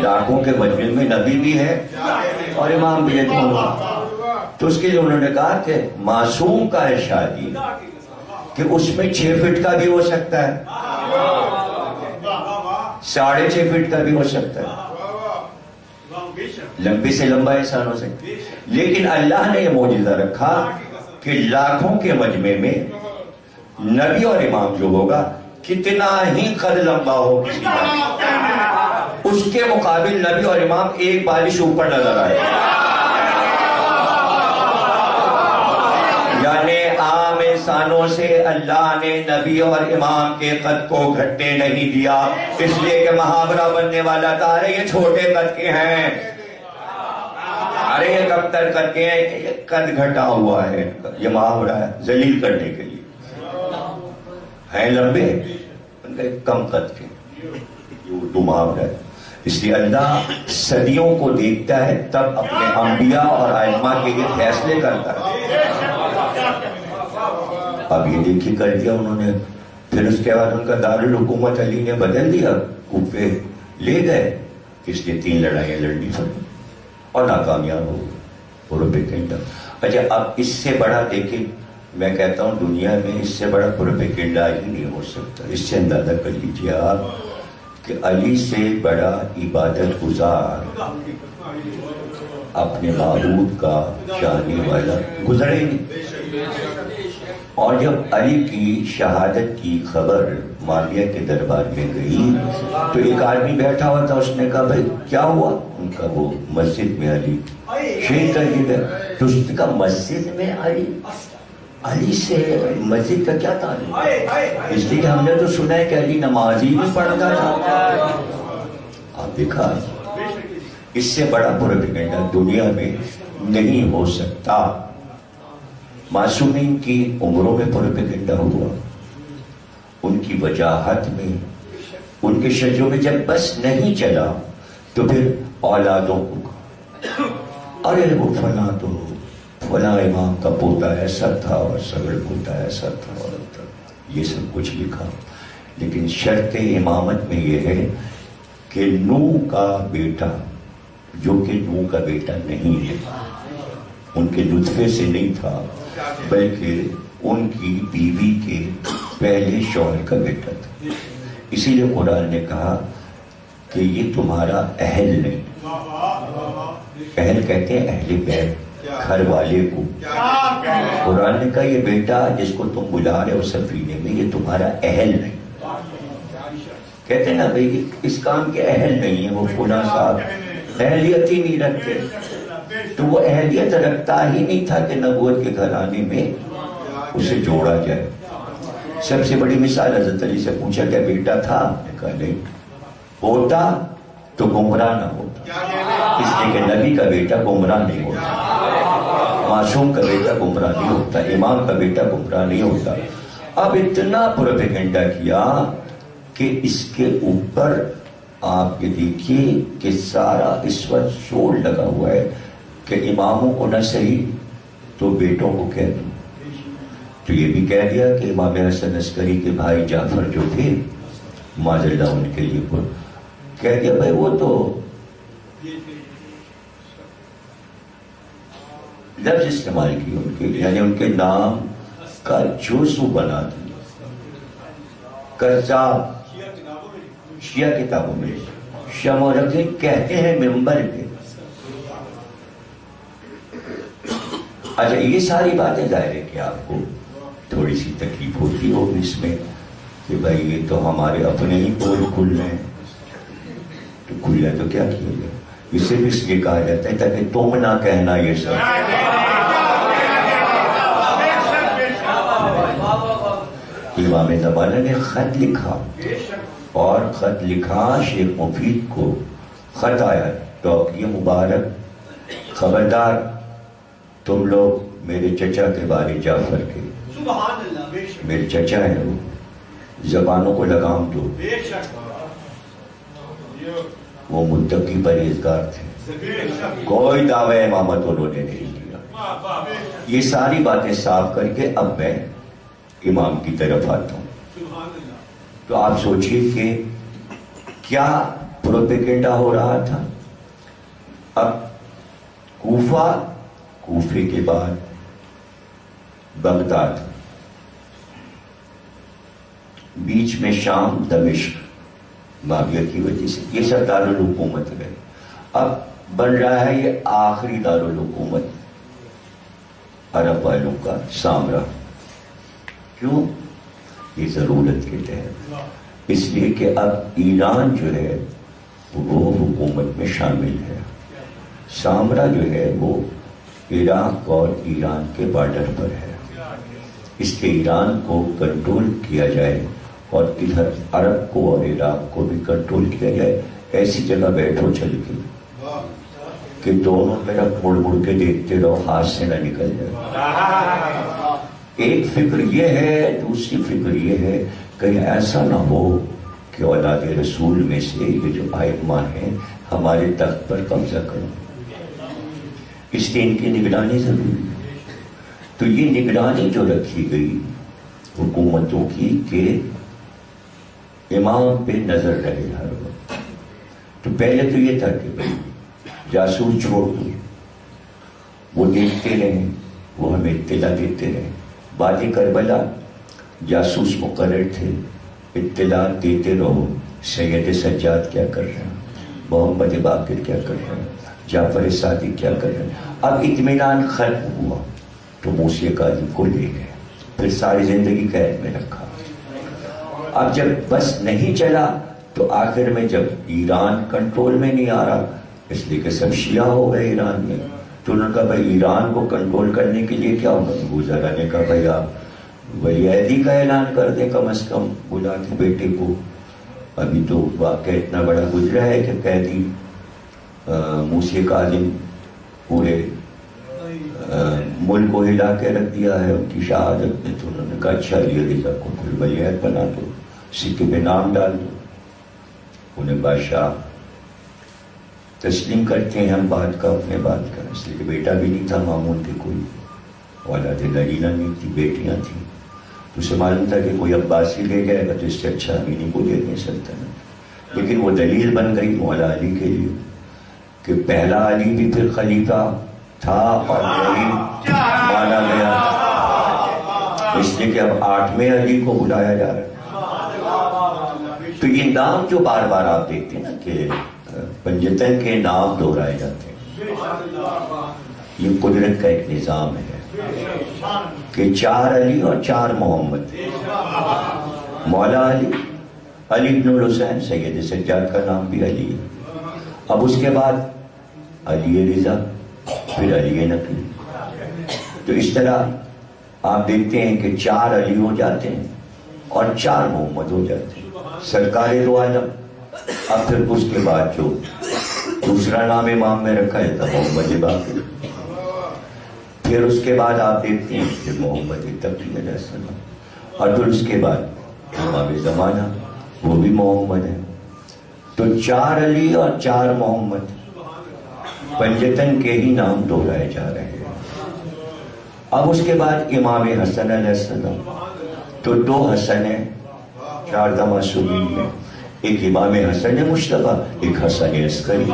لاکھوں کے مجمع میں نبی بھی ہے اور امام بھی ہے دونوں. تو اس کے لیے انہوں نے کہا کہ معصوم کا ارشاد یہ کہ اس میں 6 فٹ کا بھی ہو سکتا ہے, 6.5 فٹ کا بھی ہو سکتا ہے, لمبے سے لمبا انسان ہو سکتا ہے. لیکن اللہ نے یہ معجزہ رکھا کہ لاکھوں کے مجمع میں نبی اور امام جو ہوگا, کتنا ہی قد لمبا ہو کسی کا, اس کے مقابل نبی اور امام ایک بالش اوپر نظر آئے. یعنی عام انسانوں سے اللہ نے نبی اور امام کے قد کو گھٹنے نہیں دیا, اس لیے کہ محاورہ بننے والا تھا, ارے یہ چھوٹے قد کے ہیں, ارے یہ کمتر قد کے ہیں, یہ قد گھٹا ہوا ہے, یہ محاورہ ہے ذلیل کرنے کے لیے. ہیں لمبے, ان کا کم قد کے, یہ اردو محاورہ ہے. اس لیے اللہ صدیوں کو دیکھتا ہے, تب اپنے انبیاء اور ائمہ کے لیے فیصلے کرتا ہے. اب یہ دیکھی کر دیا انہوں نے. پھر اس کے بعد ان کا دارالحکومت علی نے بدل دیا, کوفے لے گئے, اس لیے 3 لڑائیاں لڑنی پڑی اور ناکامیاب ہو گئے. پروپیگنڈا. اچھا اب اس سے بڑا دیکھیں, میں کہتا ہوں دنیا میں اس سے بڑا پروپیگنڈا ہی نہیں ہو سکتا. اس سے اندازہ کر لیجیے آپ کہ علی سے بڑا عبادت گزار, اپنے معبود کا چاہنے والا گزرے نہیں. اور جب علی کی شہادت کی خبر معاویہ کے دربار میں گئی تو ایک آدمی بیٹھا ہوا تھا, اس نے کہا بھائی کیا ہوا؟ ان کا وہ مسجد میں علی شہید کر دیا گیا. تو اس نے کہا مسجد میں علی, علی سے مسجد کا کیا تعلق؟ اس لیے کہ ہم نے تو سنا ہے کہ علی نمازی بھی پڑھتا تھا. آپ دیکھا, اس سے بڑا پروپیگنڈا دنیا میں نہیں ہو سکتا. معصومین کی عمروں میں پروپیگنڈا ہوا, ان کی وجاہت میں, ان کے شجروں میں. جب بس نہیں چلا تو پھر اولادوں کو, ارے وہ فلاں تو فلاں امام کا پوتا ایسا تھا اور سگڑ پوتا ایسا تھا, اور یہ سب کچھ لکھا. لیکن شرط امامت میں یہ ہے کہ نوح کا بیٹا, جو کہ نوح کا بیٹا نہیں ہے, ان کے نطفے سے نہیں تھا, بلکہ ان کی بیوی کے پہلے شوہر کا بیٹا تھا. اسی لیے قرآن نے کہا کہ یہ تمہارا اہل نہیں, اہل کہتے ہیں اہل بیت، گھر والے کو۔ قرآن نے کہا یہ بیٹا جس کو تم بلا رہے ہو سفینے میں یہ تمہارا اہل نہیں۔ کہتے ہیں نا بھائی اس کام کے اہل نہیں ہیں، وہ فلاں صاحب اہلیت ہی نہیں رکھتے، تو وہ اہلیت رکھتا ہی نہیں تھا کہ نبوت کے گھرانے میں اسے جوڑا جائے۔ سب سے بڑی مثال حضرت علی سے پوچھا کیا بیٹا تھا؟ نے کہا نہیں، ہوتا تو گمراہ نہ ہوتا، اس لیے کہ نبی کا بیٹا گمراہ نہیں ہوتا، معصوم کا بیٹا گمراہ نہیں ہوتا، امام کا بیٹا گمراہ نہیں ہوتا۔ اب اتنا پروپیگنڈا کیا کہ اس کے اوپر آپ یہ دیکھیے کہ سارا اس وقت شور لگا ہوا ہے کہ اماموں کو نہ صحیح تو بیٹوں کو کہہ دوں۔ تو یہ بھی کہہ دیا کہ امام حسن عسکری کے بھائی جعفر جو تھے معذرت ان کے لیے کہہ دیا بھائی وہ تو لفظ استعمال کی ان کے لیے، یعنی ان کے نام کا جزو بنا دیا۔ قذاب شیعہ کتابوں میں شمع رکھے کہتے ہیں ممبر پہ۔ اچھا یہ ساری باتیں ظاہر ہے کہ آپ کو تھوڑی سی تکلیف ہوتی ہوگی اس میں کہ بھائی یہ تو ہمارے اپنے ہی پول کھل رہے ہیں، تو کھلے تو کیا کیا گیا؟ یہ صرف اس لیے کہا جاتا ہے تاکہ تم نہ کہنا یہ سب۔ امام زمانہ نے خط لکھا اور خط لکھا شیخ مفید کو، خط آیا ڈاکٹر مبارک خبردار تم لوگ میرے چچا کے بارے جعفر کے، میرے چچا ہیں وہ، زبانوں کو لگام دو، وہ متقی پرہیزگار تھے، کوئی دعوی امامت انہوں نے نہیں کیا۔ یہ ساری باتیں صاف کر کے اب میں امام کی طرف آتا ہوں۔ تو آپ سوچئے کہ کیا پروپیگنڈا ہو رہا تھا۔ اب کوفے کے بعد بغداد، بیچ میں شام، دمشق معاویہ کی وجہ سے یہ سب دارالحکومت رہے۔ اب بن رہا ہے یہ آخری دارالحکومت عرب والوں کا سامرا۔ کیوں؟ یہ ضرورت کے تحت، اس لیے کہ اب ایران جو ہے وہ حکومت میں شامل ہے، سامرا جو ہے وہ عراق اور ایران کے بارڈر پر ہے، اس کے ایران کو کنٹرول کیا جائے اور ادھر عرب کو اور عراق کو بھی کنٹرول کیا جائے۔ ایسی جگہ بیٹھو چل کے کہ دونوں طرف مڑ مڑ کے دیکھتے رہو، ہاتھ سے نہ نکل جائے۔ ایک فکر یہ ہے، دوسری فکر یہ ہے کہ ایسا نہ ہو کہ اولاد رسول میں سے یہ جو ائمہ ہیں ہمارے تخت پر قبضہ کریں، اس لیے ان کی نگرانی ضروری ہے۔ تو یہ نگرانی جو رکھی گئی حکومتوں کی کہ امام پہ نظر رہے ہر وقت، تو پہلے تو یہ تھا کہ بھائی جاسوس چھوڑ دو، وہ دیکھتے رہیں، وہ ہمیں اطلاع دیتے رہیں۔ بعد کربلا جاسوس مقرر تھے، اطلاع دیتے رہو سید سجاد کیا کر رہے ہیں، محمد باقر کیا کر رہے ہیں، جعفر صادق کیا کر رہے ہیں۔ اب اطمینان ختم ہوا تو موسی کاظم کو لے گئے، پھر ساری زندگی قید میں رکھا۔ اب جب بس نہیں چلا تو آخر میں جب ایران کنٹرول میں نہیں آ رہا، اس لیے کہ سب شیعہ ہو گئے ایران میں، تو انہوں نے کہا بھائی ایران کو کنٹرول کرنے کے لیے کیا ہوگا؟ گزرا نے کہا بھائی آپ ولی عہدی کا اعلان کر دیں کم از کم، بلا کے بیٹے کو۔ ابھی تو واقعہ اتنا بڑا گزرا ہے کہ قیدی موسی کاظم پورے ملک کو ہلا کے رکھ دیا ہے ان کی شہادت میں۔ تو انہوں نے کہا اچھا علی رضا کو پھر ولی عہد بنا دو، سکے پہ نام ڈال دو۔ انہیں بادشاہ تسلیم کرتے ہیں ہم بات کا، اپنے بات کا، اس لیے کہ بیٹا بھی نہیں تھا مامون کے، کوئی اولاد نگینہ نہیں تھی، بیٹیاں تھیں۔ تو اسے معلوم تھا کہ کوئی عباسی لے جائے گا تو اس سے اچھا امینی کو دے دیں سلطنت۔ لیکن وہ دلیل بن گئی مولا علی کے لیے کہ پہلا علی بھی پھر خلیفہ تھا اور وہی مانا گیا، اس لیے کہ اب 8ویں علی کو بلایا جا رہا ہے۔ تو یہ نام جو بار بار آپ دیکھتے ہیں نا کہ پنجتن کے نام دہرائے جاتے ہیں، یہ قدرت کا ایک نظام ہے کہ 4 علی اور 4 محمد. مولا علی، علی بن الحسین، سید سجاد کا نام بھی علی ہے. اب اس کے بعد علی رضا، پھر علی نقی. تو اس طرح آپ دیکھتے ہیں کہ 4 علی ہو جاتے ہیں اور 4 محمد ہو جاتے ہیں. سرکار دو عالم. اب پھر اس کے بعد جو دوسرا نام امام میں رکھا ہے تو محمد باقر. پھر اس کے بعد آپ دیکھتے ہیں کہ محمد تقی علیہ السلام. اور پھر اس کے بعد امام زمانہ، وہ بھی محمد ہے. تو 4 علی اور 4 محمد پنجتن کے ہی نام دہرائے جا رہے ہیں. اب اس کے بعد امام حسن علیہ السلام. تو 2 حسن ہیں 4 معصومین میں. ایک امام حسن مشتبہ، ایک حسن عسکری.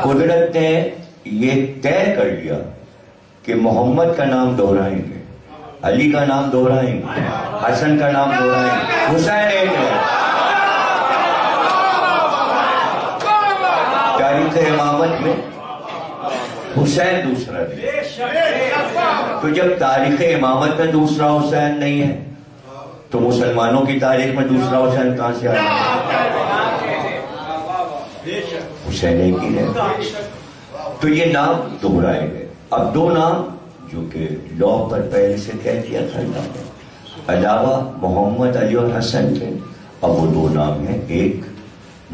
قدرت نے یہ طے کر لیا کہ محمد کا نام دہرائیں گے، علی کا نام دہرائیں گے، حسن کا نام دہرائیں گے، حسین ایک ہے. تاریخ امامت میں حسین دوسرا نہیں. تو جب تاریخ امامت میں دوسرا حسین نہیں ہے تو مسلمانوں کی تاریخ میں دوسرا حسین کہاں سے آیا؟ حسین ایک ہی ہے. تو یہ نام دہرائے گئے. اب 2 نام جو کہ لا پر پہلے سے کہہ دیا تھا علاوہ محمد علی اور حسن کے، اب وہ 2 نام ہیں، ایک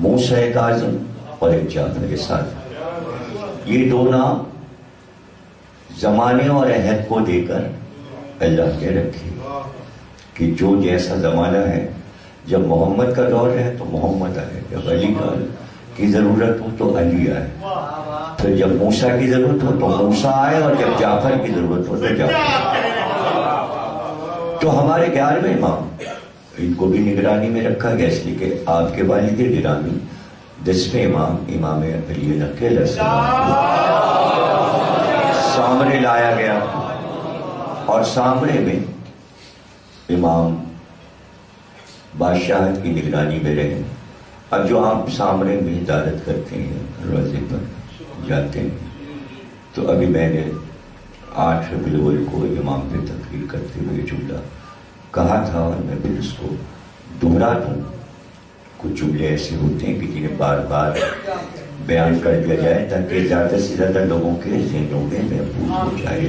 موسیٰ کاظم اور ایک جعفر صادق. یہ 2 نام زمانے اور عہد کو دے کر اللہ نے رکھے کہ جو جیسا زمانہ ہے، جب محمد کا دور ہے تو محمد آئے، جب علی کی ضرورت ہو تو علی آئے، پھر جب موسیٰ کی ضرورت ہو تو موسیٰ آئے، اور جب جعفر کی ضرورت ہو تو جعفر. تو ہمارے 11ویں امام، ان کو بھی نگرانی میں رکھا گیا اس لیے کہ آپ کے والد گرامی 10ویں امام امام علی نقی علیہ السلام سامرے لایا گیا، اور سامرے میں امام بادشاہ کی نگرانی میں رہے. اب جو آپ سامنے میں عدالت کرتے ہیں، روزے پر جاتے ہیں، تو ابھی میں نے 8 ربیع الاول کو امام پہ تقریر کرتے ہوئے جملہ کہا تھا، اور میں پھر اس کو دہرا دوں. کچھ جملے ایسے ہوتے ہیں کہ جنہیں بار بار بیان کر دیا جائے تاکہ زیادہ سے زیادہ لوگوں کے ذہنوں میں محفوظ ہو جائے.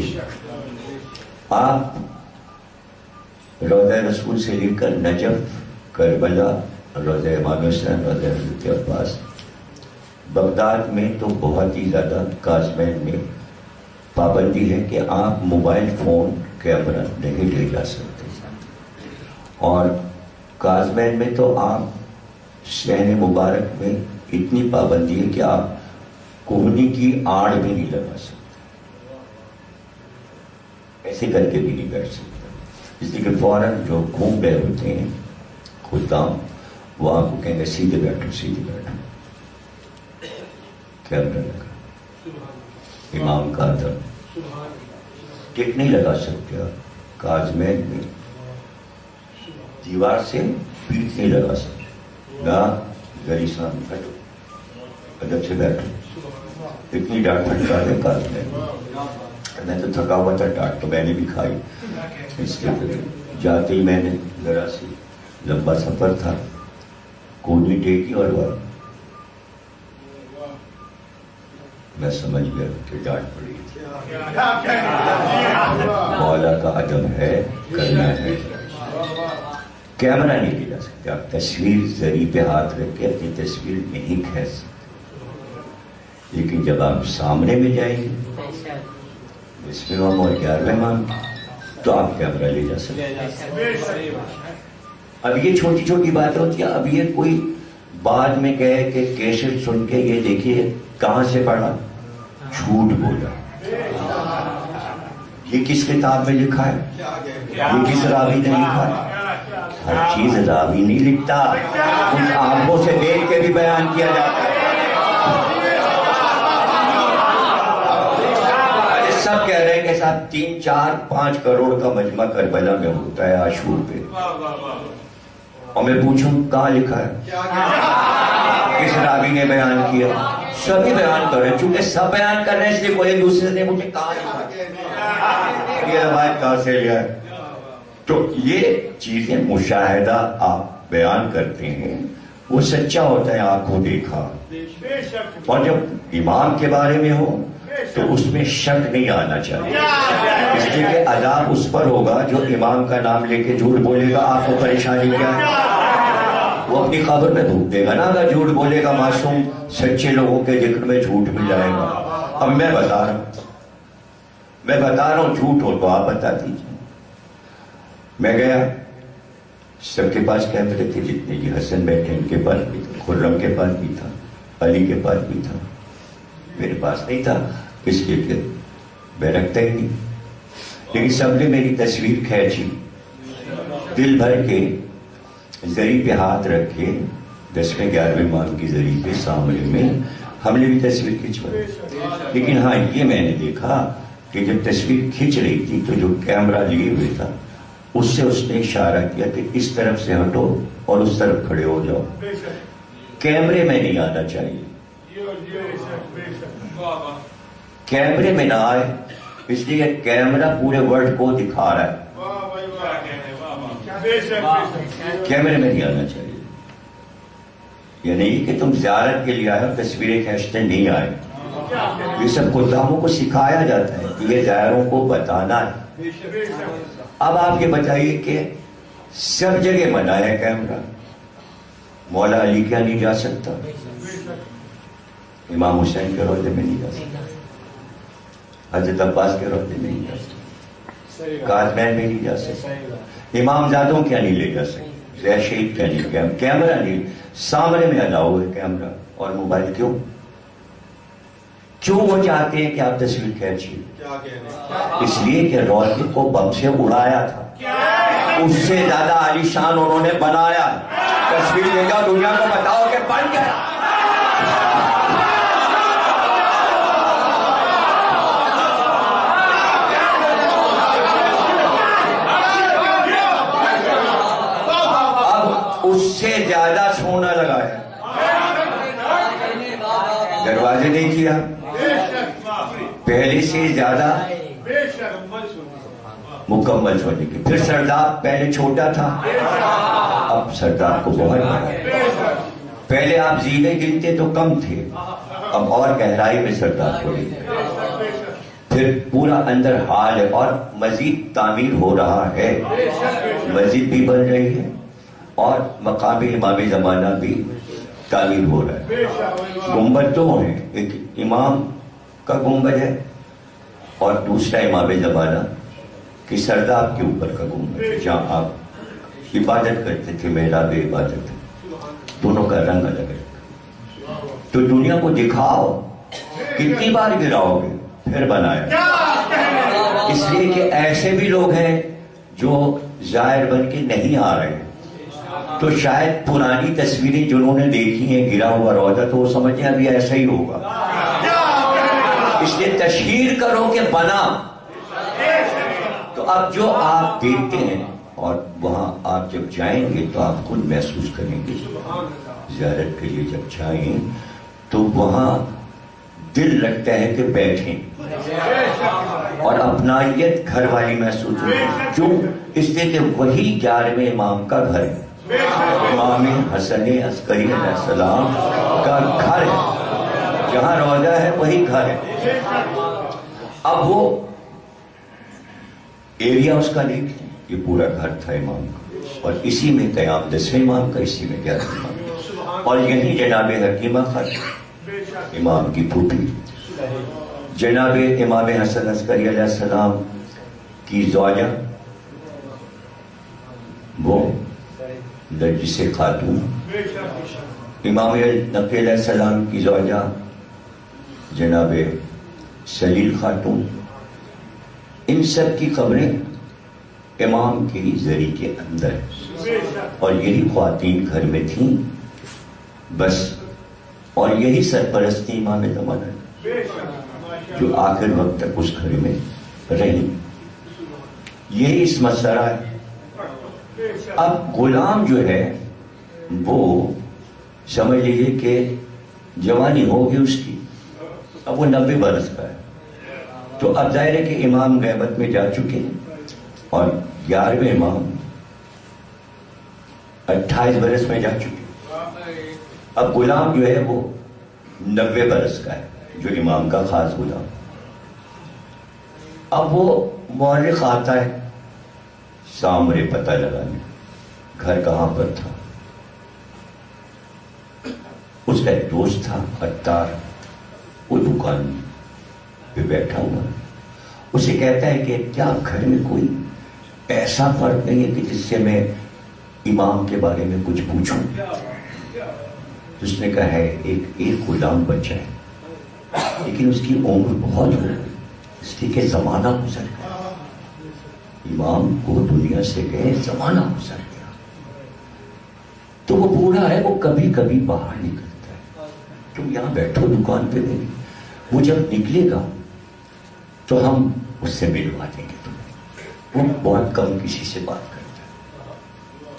آپ روضہ رسول سے لے کر نجف، کربلا، روضہ امام حسین، روضہ حضرت عباس، بغداد میں تو بہت ہی زیادہ کازمین میں پابندی ہے کہ آپ موبائل فون کیمرہ نہیں لے جا سکتے. اور کازمین میں تو آپ صحن مبارک میں اتنی پابندی ہے کہ آپ کوہنی کی آڑ بھی نہیں لگا سکتے، ایسے کر کے بھی نہیں بیٹھ سکتے. اس لیے کہ فوراً جو گھوم رہے ہوتے ہیں خدام، وہ آپ کو کہیں گے سیدھے بیٹھو سیدھے بیٹھو. کیمرہ لگا، امام کا ادب، ٹک نہیں لگا سکتے آپ. کازمین میں دیوار سے پیٹ نہیں لگا سکتے. نہ گلی سامنے بیٹھو، ادب سے بیٹھو. اتنی ڈانٹ پھٹکار ہے کازمین میں تو تھکا ہوا تھا، ڈانٹ تو میں نے بھی کھائی. اس کے پھر جاتے ہی میں نے ذرا سی لمبا سفر تھا، کونی ٹیکی اور میں سمجھ گیا کہ ڈانٹ پڑی تھی. مولا کا ادب ہے، کرنا ہے. کیمرہ نہیں لے جا سکتے آپ، تصویر زری پہ ہاتھ رکھ کے اپنی تصویر نہیں کھینچ سکتے. لیکن جب آپ سامنے میں جائیں گے 10ویں امام اور 11ویں امام تو آپ کیمرہ لے جا سکتے. اب یہ چھوٹی چھوٹی باتیں ہوتی ہیں. اب یہ کوئی بعد میں کہے کہ کیسٹ سن کے یہ دیکھیے کہاں سے پڑھا، جھوٹ بولا. یہ کس کتاب میں لکھا ہے، یہ کس راوی نے لکھا ہے؟ ہر چیز راوی نہیں لکھتا، کچھ آنکھوں سے دیکھ کے بھی بیان کیا جاتا ہے. سب کہہ رہے ہیں کہ صاحب 3, 4, 5 کروڑ کا مجمع کربلا میں ہوتا ہے عاشور پہ، اور میں پوچھوں کہاں لکھا ہے، کس راوی نے بیان کیا؟ سبھی بیان کر رہے ہیں، چونکہ سب بیان کر رہے ہیں اس لیے کوئی دوسرے نے مجھے کہا نہیں، یہ روایت کہاں سے لیا ہے؟ تو یہ چیزیں مشاہدہ آپ بیان کرتے ہیں، وہ سچا ہوتا ہے، آپ کو دیکھا. اور جب امام کے بارے میں ہو تو اس میں شک نہیں آنا چاہیے، اس لیے کہ عذاب اس پر ہوگا جو امام کا نام لے کے جھوٹ بولے گا. آپ کو پریشانی کیا ہے؟ وہ اپنی قبر میں دھوپ دے گا نا، اگر جھوٹ بولے گا. معصوم سچے لوگوں کے ذکر میں جھوٹ مل جائے گا. اب میں بتا رہا ہوں جھوٹ ہو تو آپ بتا دیجیے. میں گیا، سب کے پاس کیمرے تھے جتنے جی، حسن بیٹھے ان کے پاس بھی تھا، خرم کے پاس بھی تھا، علی کے پاس بھی تھا، میرے پاس نہیں تھا اس لیے کہ میں رکھتا ہی نہیں. لیکن سب نے میری تصویر کھینچی، دل بھر کے زری پہ ہاتھ رکھے، 10ویں 11ویں ماہ کی زری پہ سامنے میں ہم نے بھی تصویر کھینچوائی. لیکن ہاں یہ میں نے دیکھا کہ جب تصویر کھینچ رہی تھی تو جو کیمرہ لیے ہوئے تھا اس سے اس نے اشارہ کیا کہ اس طرف سے ہٹو اور اس طرف کھڑے ہو جاؤ. کیمرے میں نہیں آنا چاہیے، کیمرے میں نہ آئے، اس لیے کیمرہ پورے ورلڈ کو دکھا رہا ہے. کیمرے میں نہیں آنا چاہیے. یہ نہیں کہ تم زیارت کے لیے آئے اور تصویریں کھینچتے نہیں آئے. یہ سب خداموں کو سکھایا جاتا ہے کہ یہ زائروں کو بتانا ہے. اب آپ یہ بتائیے کہ سب جگہ منع ہے کیمرہ، مولا علی کیا نہیں جا سکتا؟ امام حسین کے روضے میں نہیں جا سکتا، حضرت عباس کے روضے میں نہیں جا سکتا، قاسمین میں نہیں جا سکتا، امام زادوں کیا نہیں لے جا سکتے، زید شہید کیا نہیں، کیمرہ نہیں. سامنے میں الاؤ ہے کیمرہ اور موبائل. کیوں وہ چاہتے ہیں کہ آپ تصویر کھینچیے؟ اس لیے کہ روضے کو بم سے اڑایا تھا، اس سے زیادہ عالی شان انہوں نے بنایا. تصویر لے جاؤ، دنیا کو بتاؤ کہ بن گیا. اب اس سے زیادہ سونا لگایا، دروازے نہیں کیا، پہلے سے زیادہ مکمل سونے کی. پھر سرداب پہلے چھوٹا تھا، اب سرداب کو بہت بڑا. پہلے آپ زینے گنتے تو کم تھے، اب اور گہرائی میں سرداب کو لے. پھر پورا اندر حال ہے اور مزید تعمیر ہو رہا ہے، مسجد بھی بن رہی ہے اور مقام امام زمانہ بھی تعمیر ہو رہا ہے. گنبد دو ہیں، ایک امام کا گنبد ہے اور دوسرا امام زمانہ کی سرداب کے اوپر کا گنبد ہے، جہاں آپ عبادت کرتے تھے، محراب عبادت. دونوں کا رنگ الگ ہے. تو دنیا کو دکھاؤ، کتنی بار گراؤ گے؟ پھر بنایا. اس لیے کہ ایسے بھی لوگ ہیں جو ظاہر بن کے نہیں آ رہے، تو شاید پرانی تصویریں جنہوں نے دیکھی ہیں گرا ہوا روضہ تو وہ سمجھیں ابھی ایسا ہی ہوگا. اس لیے تشہیر کرو کہ بنا. تو اب جو آپ دیکھتے ہیں اور وہاں آپ جب جائیں گے تو آپ خود محسوس کریں گے. زیارت کے لیے جب جائیں تو وہاں دل لگتا ہے کہ بیٹھیں اور اپنائیت گھر والی محسوس ہوتی ہے. کیوں؟ اس لیے کہ وہی 11ویں امام کا گھر ہے، امام حسن عسکری علیہ السلام کا گھر ہے. جہاں روضہ ہے وہی گھر ہے. اب وہ ایریا اس کا دیکھ لیں، یہ پورا گھر تھا امام کا، اور اسی میں قیام 10ویں امام کا، اسی میں 11ویں امام کا. اور یہی جناب حکیمہ خاتون امام کی پھوپھی، جناب امام حسن عسکری علیہ السلام کی زوجہ وہ نرجس خاتون، امام نقی علیہ السلام کی زوجہ جناب سلیل خاتون. ان سب کی قبریں امام کی زری کے اندر ہیں اور یہی خواتین گھر میں تھیں بس. اور یہی سرپرستی امام زمانہ جو آخر وقت تک اس گھر میں رہی. یہی اس مسئلہ ہے. اب غلام جو ہے وہ سمجھ لیجیے کہ جوانی ہوگی اس کی، اب وہ 90 برس کا ہے، تو اب ظاہر ہے کہ امام غیبت میں جا چکے ہیں، اور 11ویں امام 28 برس میں جا چکے ہیں۔ اب غلام جو ہے وہ 90 برس کا ہے، جو امام کا خاص غلام۔ اب وہ مورخ آتا ہے سامنے پتہ لگانے، گھر کہاں پر تھا۔ اس کا ایک دوست تھا عطار، وہ دکان پہ بیٹھا ہوا، اسے کہتا ہے کہ کیا گھر میں کوئی ایسا فرق نہیں ہے کہ جس سے میں امام کے بارے میں کچھ پوچھوں؟ اس نے کہا ہے ایک غلام بچہ ہے، لیکن اس کی عمر بہت ہو گئی، اس لیے کہ زمانہ گزر گیا، امام کو دنیا سے گئے، زمانہ گزر گیا، تو وہ بوڑھا ہے، وہ کبھی کبھی باہر نکلتا ہے، تم یہاں بیٹھو دکان پہ نہیں، وہ جب نکلے گا تو ہم اس سے ملوا دیں گے تمہیں۔ وہ بہت کم کسی سے بات کرتا ہے،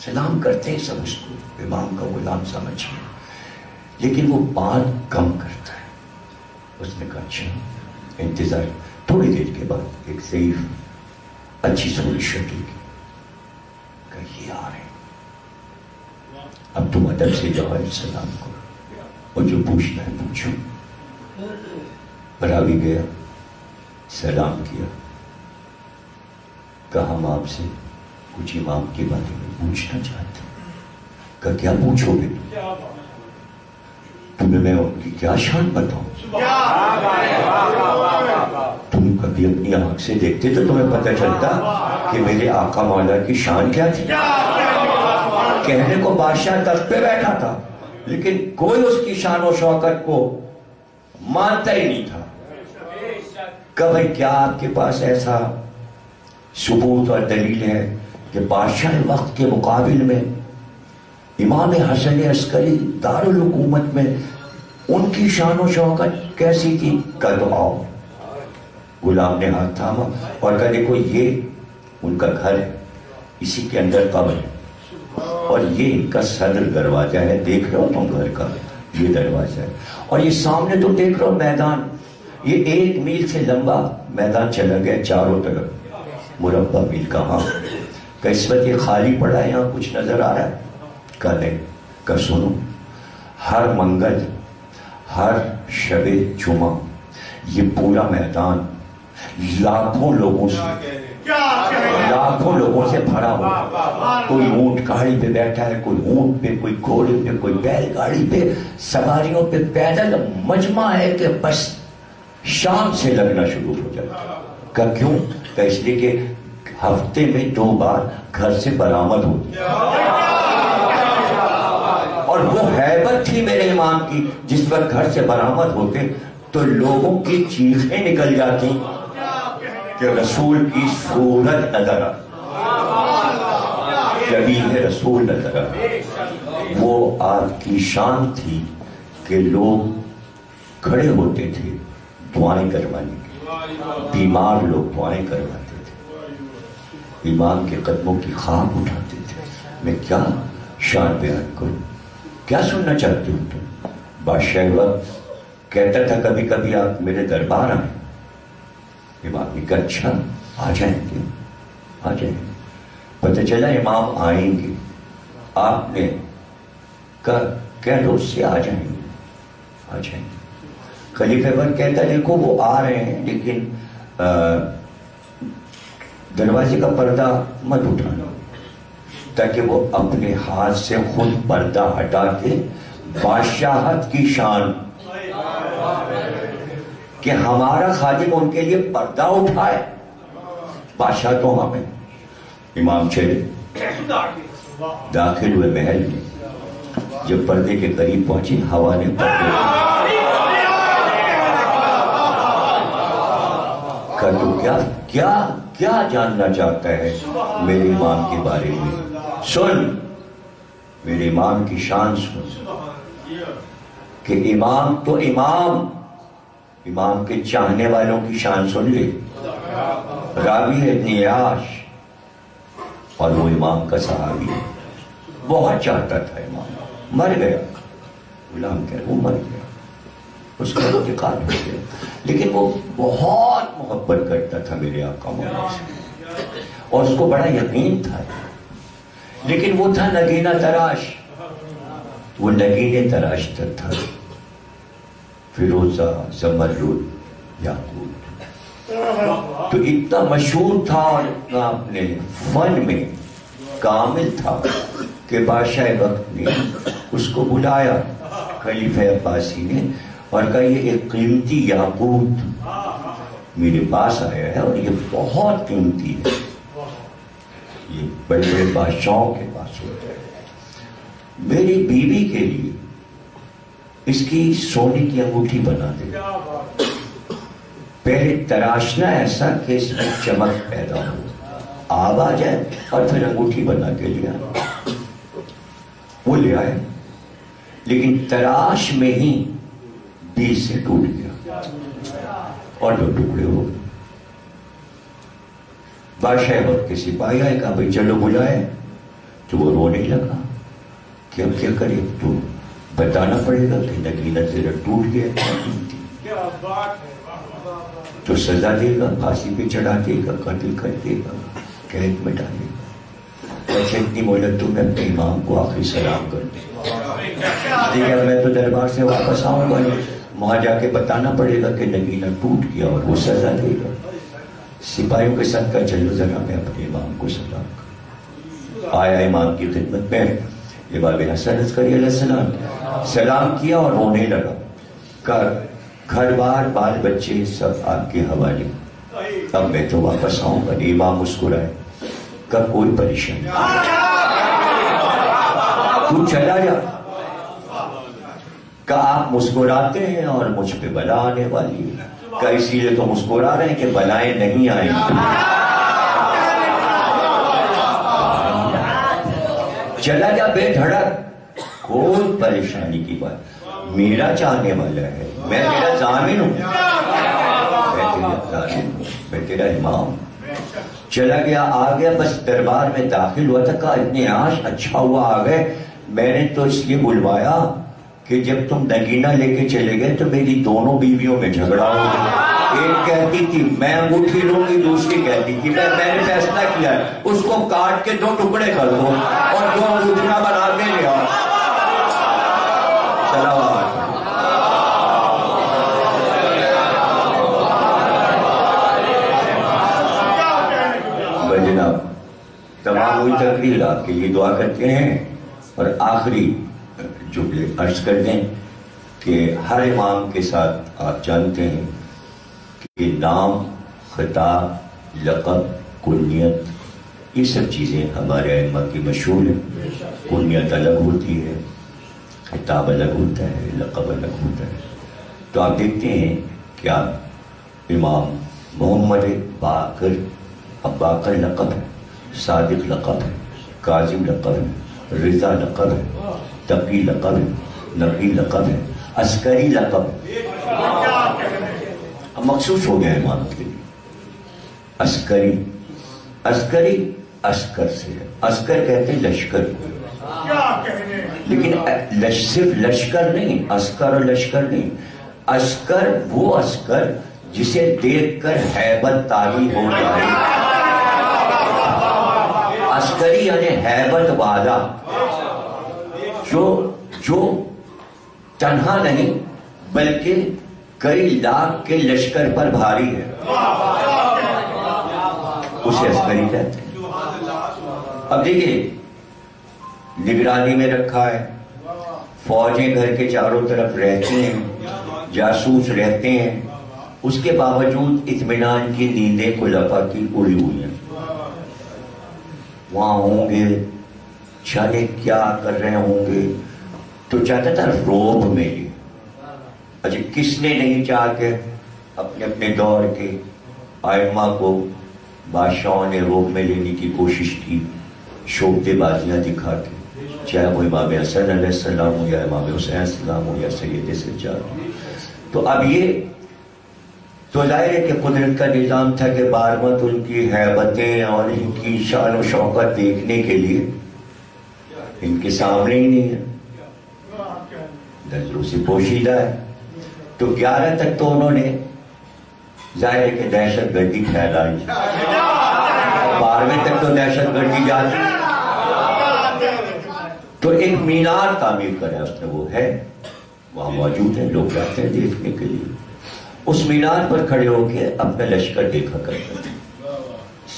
سلام کرتے ہیں سب اس کو، امام کا غلام سمجھے، لیکن وہ بات کم کرتا ہے۔ اس نے کہا اچھا، انتظار۔ تھوڑی دیر کے بعد ایک ضعیف اچھی سوری شکل کی کہ یہ آ رہے ہیں، اب تم ادب سے جاؤ، سلام کرو، اور جو پوچھنا ہے پوچھو۔ راوی گیا، سلام کیا، کہا ہم آپ سے کچھ امام کے بارے میں پوچھنا چاہتے ہیں۔ کہا کیا پوچھو گے؟ تمہیں میں ان کی کیا شان بتاؤں؟ تم کبھی اپنی آنکھ سے دیکھتے تو تمہیں پتہ چلتا کہ میرے آقا مولا کی شان کیا تھی۔ کہنے کو بادشاہ تخت پہ بیٹھا تھا، لیکن کوئی اس کی شان و شوکت کو مانتا ہی نہیں تھا۔ کہ بھئی کیا آپ کے پاس ایسا ثبوت اور دلیل ہے کہ بادشاہ وقت کے مقابل میں امام حسن عسکری دارالحکومت میں ان کی شان و شوکت کیسی تھی؟ کہا تو آؤ۔ غلام نے ہاتھ تھاما اور کہا دیکھو یہ ان کا گھر ہے، اسی کے اندر قبر ہے، اور یہ ان کا صدر دروازہ ہے، دیکھ رہے ہو تم گھر کا یہ دروازہ ہے، اور یہ سامنے تم دیکھ رہے ہو میدان، یہ 1 میل سے لمبا میدان چلا گیا چاروں طرف، مربع میل کا۔ ہاں کہ اس وقت یہ خالی پڑا ہے، یہاں کچھ نظر آ رہا ہے؟ کہ نہیں۔ کہ سنو، ہر منگل، ہر شب جمعہ یہ پورا میدان لاکھوں لوگوں سے بھرا ہوا، کوئی اونٹ گاڑی پہ بیٹھا ہے، کوئی اونٹ پہ، کوئی گھوڑے پہ، کوئی بیل گاڑی پہ، سواریوں پہ، پیدل مجمع ہے کہ بس شام سے لگنا شروع ہو جاتا۔ کہ کیوں؟ کہ اس لیے کہ ہفتے میں 2 بار گھر سے برآمد ہوتی، اور وہ ہیبت تھی میرے امام کی، جس وقت گھر سے برآمد ہوتے تو لوگوں کی چیخیں نکل جاتی کہ رسول کی صورت نظر آ، جبین رسول نظر آ۔ وہ آپ کی شان تھی کہ لوگ کھڑے ہوتے تھے دعائیں کروانے کے، بیمار لوگ دعائیں کرواتے تھے، امام کے قدموں کی خاک اٹھاتے تھے۔ میں کیا شان بیان کروں؟ کیا سننا چاہتے ہو تم؟ بادشاہ وقت کہتا تھا کبھی کبھی آپ میرے دربار آئیں۔ امام نے کہا اچھا آ جائیں گے، آ جائیں گے۔ پتہ چلا امام آئیں گے، آپ نے کہا کہہ دو اس سے آ جائیں گے، آ جائیں گے۔ خلیفہ پر کہتا دیکھو وہ آ رہے ہیں، لیکن دروازے کا پردہ مت اٹھانا، تاکہ وہ اپنے ہاتھ سے خود پردہ ہٹا کے بادشاہت کی شان کہ ہمارا خادم ان کے لیے پردہ اٹھائے، بادشاہ تو ہمیں۔ امام چلے، داخل ہوئے محل میں، جب پردے کے قریب پہنچی ہوا نے کیا جاننا چاہتا ہے میرے امام کے بارے میں؟ سن میرے امام کی شان، سن کہ امام تو امام کے چاہنے والوں کی شان سن لے۔ راوی ہے ابن عیاش، اور وہ امام کا صحابی ہے، بہت چاہتا تھا امام، مر گیا غلام کہہ وہ مر گیا، اس کا انتقال ہو گیا، لیکن وہ بہت محبت کرتا تھا میرے آقا مولا سے، اور اس کو بڑا یقین تھا، لیکن وہ تھا نگینہ تراش، وہ نگینے تراشتا تھا، فیروزہ، زمرد، یاقوت، تو اتنا مشہور تھا اور اتنا اپنے فن میں کامل تھا کہ بادشاہ وقت نے اس کو بلایا، خلیفہ عباسی نے، اور کہا یہ ایک قیمتی یاقوت میرے پاس آیا ہے اور یہ بہت قیمتی ہے، یہ بڑے بڑے بادشاہوں کے پاس ہوتا ہے، میری بیوی کے لیے اس کی سونے کی انگوٹھی بنا دے، پہلے تراشنا ایسا کہ اس میں چمک پیدا ہو، آب آ جائے، اور پھر انگوٹھی بنا کے لیا، وہ لے آئے، لیکن تراش میں ہی بیچ سے ٹوٹ گیا اور دو ٹکڑے ہو گئے۔ بادشاہ وقت کے سپاہی آئے، کہا بھائی چلو بلائے، تو وہ رونے لگا کہ اب کیا کرے، تو بتانا پڑے گا کہ نگینہ تیرا ٹوٹ گیا، تو سزا دے گا، پھانسی پہ چڑھا دے گا، قتل کر دے گا، قید میں ڈالے گا، اچھا اتنی مہلت تو میں اپنے امام کو آخری سلام کر دے، دیکھا میں تو دربار سے واپس آؤں گا، وہاں جا کے بتانا پڑے گا کہ نگینہ ٹوٹ گیا اور وہ سزا دے گا، سپاہیوں کے ساتھ کہا چلو ذرا میں اپنے امام کو سلام کر، آیا امام کی خدمت میں، امام حسن عسکری علیہ السلام، سلام کیا اور رونے لگا، کہا گھر بار بال بچے سب آپ کے حوالے، اب میں تو واپس آؤں گا، امام مسکرائے، کہا کوئی پریشانی تو چلا جا، کہا آپ مسکراتے ہیں اور مجھ پہ بلا آنے والی ہے، کہا اسی لیے تو مسکرا رہے ہیں کہ بلائیں نہیں آئیں گی، چلا جا بے دھڑک، کوئی پریشانی کی بات، میرا چاہنے والا ہے، میں تیرا ضامن ہوں، میں تیرا امام ہوں، چلا گیا، آ گیا، بس دربار میں داخل ہوا تھا، کہا اتنے آج اچھا ہوا آ گئے، میں نے تو اس لیے بلوایا کہ جب تم نگینہ لے کے چلے گئے تو میری دونوں بیویوں میں جھگڑا ہو گیا، ایک کہتی تھی میں انگوٹھی لوں گی، دوسری کہتی تھی میں نے فیصلہ کیا ہے اس کو کاٹ کے 2 ٹکڑے کر دو اور 2 انگوٹھیاں بنا کے لے آؤ، جناب تمام ہوئی تقریر، آپ کے لیے دعا کرتے ہیں، اور آخری جملے عرض کر دیں کہ ہر امام کے ساتھ آپ جانتے ہیں کہ نام، خطاب، لقب، کنیت، یہ سب چیزیں ہمارے ائمہ کی مشہور ہیں، کنیت الگ ہوتی ہے، خطاب الگ ہوتا ہے، لقب الگ ہوتا ہے، تو آپ دیکھتے ہیں کہ آپ امام محمد باقر، اب باقر لقب ہے، صادق لقب ہے، کاظم لقب ہے، رضا لقب ہے، تقی لقب ہے، نقی لقب ہے، عسکری لقب ہے، اب مخصوص ہو گیا امام کے لیے، عسکری، عسکری عسکر سے ہے، عسکر کہتے ہیں لشکر، لیکن صرف لشکر نہیں، عسکر اور لشکر نہیں، عسکر وہ عسکر جسے دیکھ کر ہیبت طاری ہو جائے، عسکری یعنی ہیبت والا، جو تنہا نہیں بلکہ کئی لاکھ کے لشکر پر بھاری ہے، اسے عسکری کہتے ہیں۔ اب دیکھیے نگرانی میں رکھا ہے، فوجیں گھر کے چاروں طرف رہتی ہیں، جاسوس رہتے ہیں، اس کے باوجود اطمینان کی نیندیں خلفاء کی اڑی ہوئی ہیں، وہاں ہوں گے، جانے کیا کر رہے ہوں گے، تو چاہتا تھا روب میں لے، اچھا کس نے نہیں چاہ کے اپنے اپنے دور کے ائمہ کو بادشاہوں نے روب میں لینے کی کوشش کی، شعبدے بازیاں دکھا کے، چاہے وہ امام حسن علیہ السلام ہو یا امام حسین علیہ السلام ہو یا سید سجاد، تو اب یہ تو ظاہر ہے کہ قدرت کا نظام تھا کہ بار بار ان کی ہیبتیں اور ان کی شان و شوکت دیکھنے کے لیے ان کے سامنے ہی نہیں ہے، نظروں سے پوشیدہ ہے. تو 11 تک تو انہوں نے ظاہر ہے کہ دہشت گردی پھیلائی، 12ویں تک تو دہشت گردی جاتی. تو ایک مینار تعمیر کرا اس نے، وہ ہے وہاں موجود ہے، لوگ جاتے ہیں دیکھنے کے لیے. اس مینار پر کھڑے ہو کے اپنا لشکر دیکھا کرتا تھا،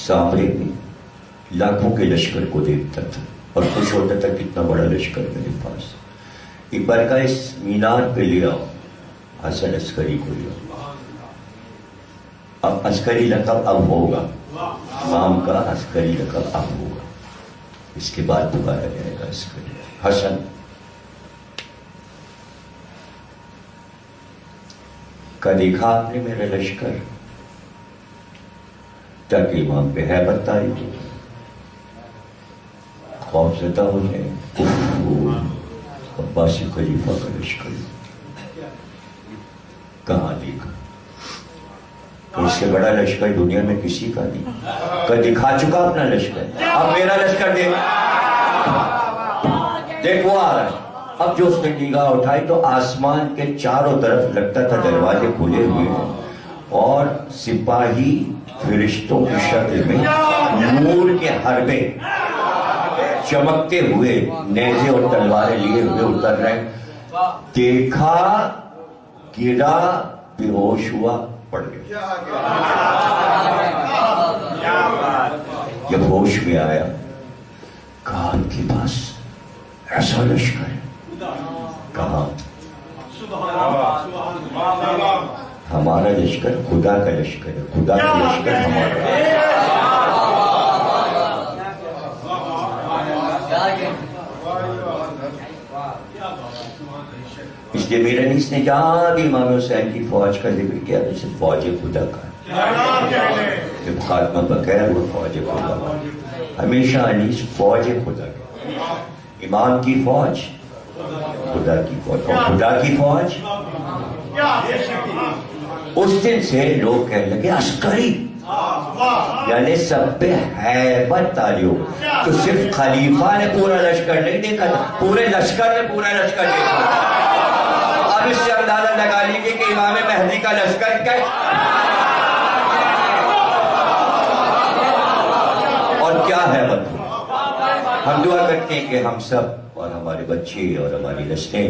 سامنے میں لاکھوں کے لشکر کو دیکھتا تھا اور خوش ہوتا تھا کتنا بڑا لشکر میرے پاس. ایک بار کا اس مینار پہ لے آؤ حسن عسکری کو لے آؤ. اب عسکری لقب اب ہوگا، امام کا عسکری لقب اب ہوگا، اس کے بعد پکارا جائے گا عسکری حسن. کا دیکھا آپ نے میرا لشکر؟ تاکہ امام پہ ہیبت طاری ہو، خوف زدہ ہو جائے. عباسی خلیفہ کا لشکر کہاں دیکھا؟ اس سے بڑا لشکر دنیا میں کسی کا نہیں. کہ دکھا چکا اپنا لشکر، اب میرا لشکر دیکھ وہ آ رہا ہے. اب جو اس نے نگاہ اٹھائی تو آسمان کے چاروں طرف لگتا تھا دروازے کھلے ہوئے ہیں اور سپاہی فرشتوں کی شکل میں نور کے حربے چمکتے ہوئے نیزے اور تلواریں لیے ہوئے اتر رہے. دیکھا، گرا، بے ہوش ہوا، پڑ گیا. جب ہوش میں آیا کہا ان کے پاس ایسا لشکر ہے. کہا ہمارا لشکر خدا کا لشکر ہے، خدا کا لشکر ہمارا ہے. اس لیے میرے نیس نے جہاں بھی امام حسین کی فوج کا ذکر کیا تو صرف فوج خدا کا، جب خاتمہ بغیر وہ فوج خدا کا. ہمیشہ انیس فوج خدا کا، امام کی فوج خدا کی فوج اور خدا کی فوج. اس دن سے لوگ کہنے لگے عسکری، یعنی سب پہ ہیبت تاری ہو. تو صرف خلیفہ نے پورا لشکر نہیں دیکھا تھا، پورے لشکر نے پورا لشکر دیکھا. اب اس سے اندازہ لگا لیجیے کہ امام مہدی کا لشکر کیا اور کیا ہیبت ہو. ہم دعا کرتے ہیں کہ ہم سب اور ہمارے بچے اور ہماری نسلیں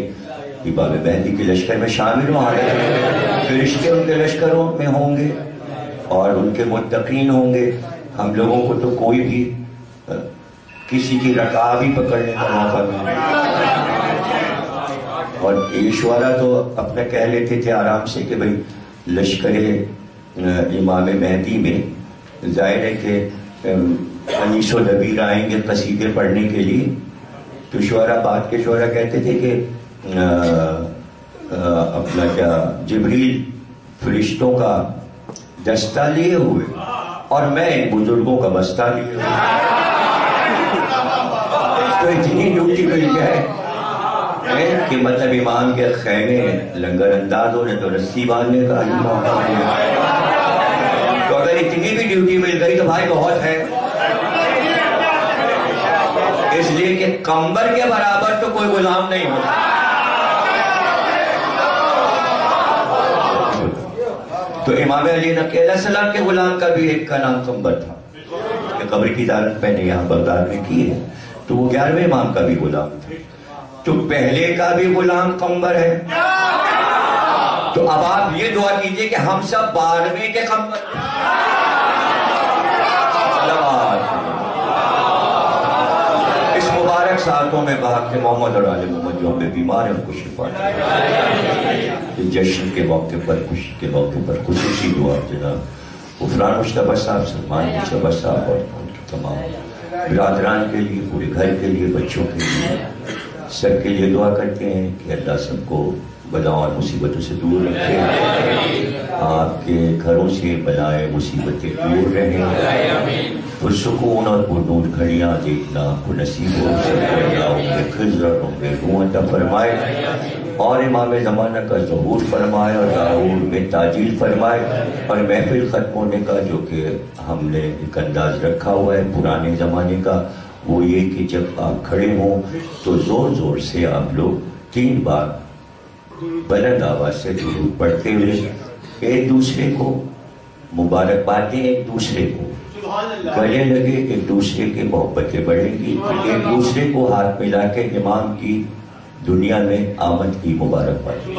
امام مہدی کے لشکر میں شامل ہوں. فرشتے ان کے لشکروں میں ہوں گے اور ان کے متقین ہوں گے. ہم لوگوں کو تو کوئی بھی کسی کی رکاب ہی پکڑنے کا موقع نہیں. اور شعرا تو اپنا کہہ لیتے تھے آرام سے کہ بھئی لشکر امام مہدی میں ظاہر ہے کہ انیس و دبیر آئیں گے قصیدے پڑھنے کے لیے. تو شعرا بعد کے شعرا کہتے تھے کہ اپنا کیا جبریل فرشتوں کا دستہ لیے ہوئے اور میں بزرگوں کا بستہ لیے ہوئے. تو اتنی ڈیوٹی مل جائے کہ مطلب امام کے خیمے لنگر انداز ہونے تو رسی باندھنے کا. تو اگر اتنی بھی ڈیوٹی مل گئی تو بھائی بہت ہے. اس لیے کہ قمبر کے برابر تو کوئی غلام نہیں ہوتا. تو امام علی نقی علیہ السلام کے غلام کا بھی ایک کا نام قمبر تھا کہ قبر کی زیارت میں نے یہاں بغداد میں کی ہے. تو وہ 11ویں امام کا بھی غلام تھا. تو پہلے کا بھی غلام قمبر ہے. تو اب آپ یہ دعا کیجئے کہ ہم سب 12ویں کے قمبر. اس مبارک ساعتوں میں بہا کہ محمد اور آل محمد جو ہمیں بیمار ہیں ان کو شفا دے. جشن کے موقع پر، خوشی کے موقع پر خصوصی دعا جناب غفران مشتبہ صاحب، سلمان مشتبہ صاحب اور ان کے تمام برادران کے لیے، پورے گھر کے لیے، بچوں کے لیے، سب کے لیے دعا کرتے ہیں کہ اللہ سب کو بلاؤں اور مصیبتوں سے دور رکھے. آپ کے گھروں سے بلائیں مصیبتیں دور رہیں. پرسکون اور پرنور گھڑیاں دیکھنا آپ کو نصیب ہو. عطا فرمائے اور امام زمانہ کا ظہور فرمائے اور ظہور میں تاجیل فرمائے. اور محفل ختم ہونے کا جو کہ ہم نے ایک انداز رکھا ہوا ہے پرانے زمانے کا، وہ یہ کہ جب آپ کھڑے ہوں تو زور زور سے آپ لوگ 3 بار بلند آواز سے درود پڑھتے ہوئے ایک دوسرے کو مبارکباد دیں، ایک دوسرے کو گلے لگے، ایک دوسرے کے محبتیں بڑھیں گی، ایک دوسرے کو ہاتھ ملا کے امام کی دنیا میں آمد کی مبارکباد.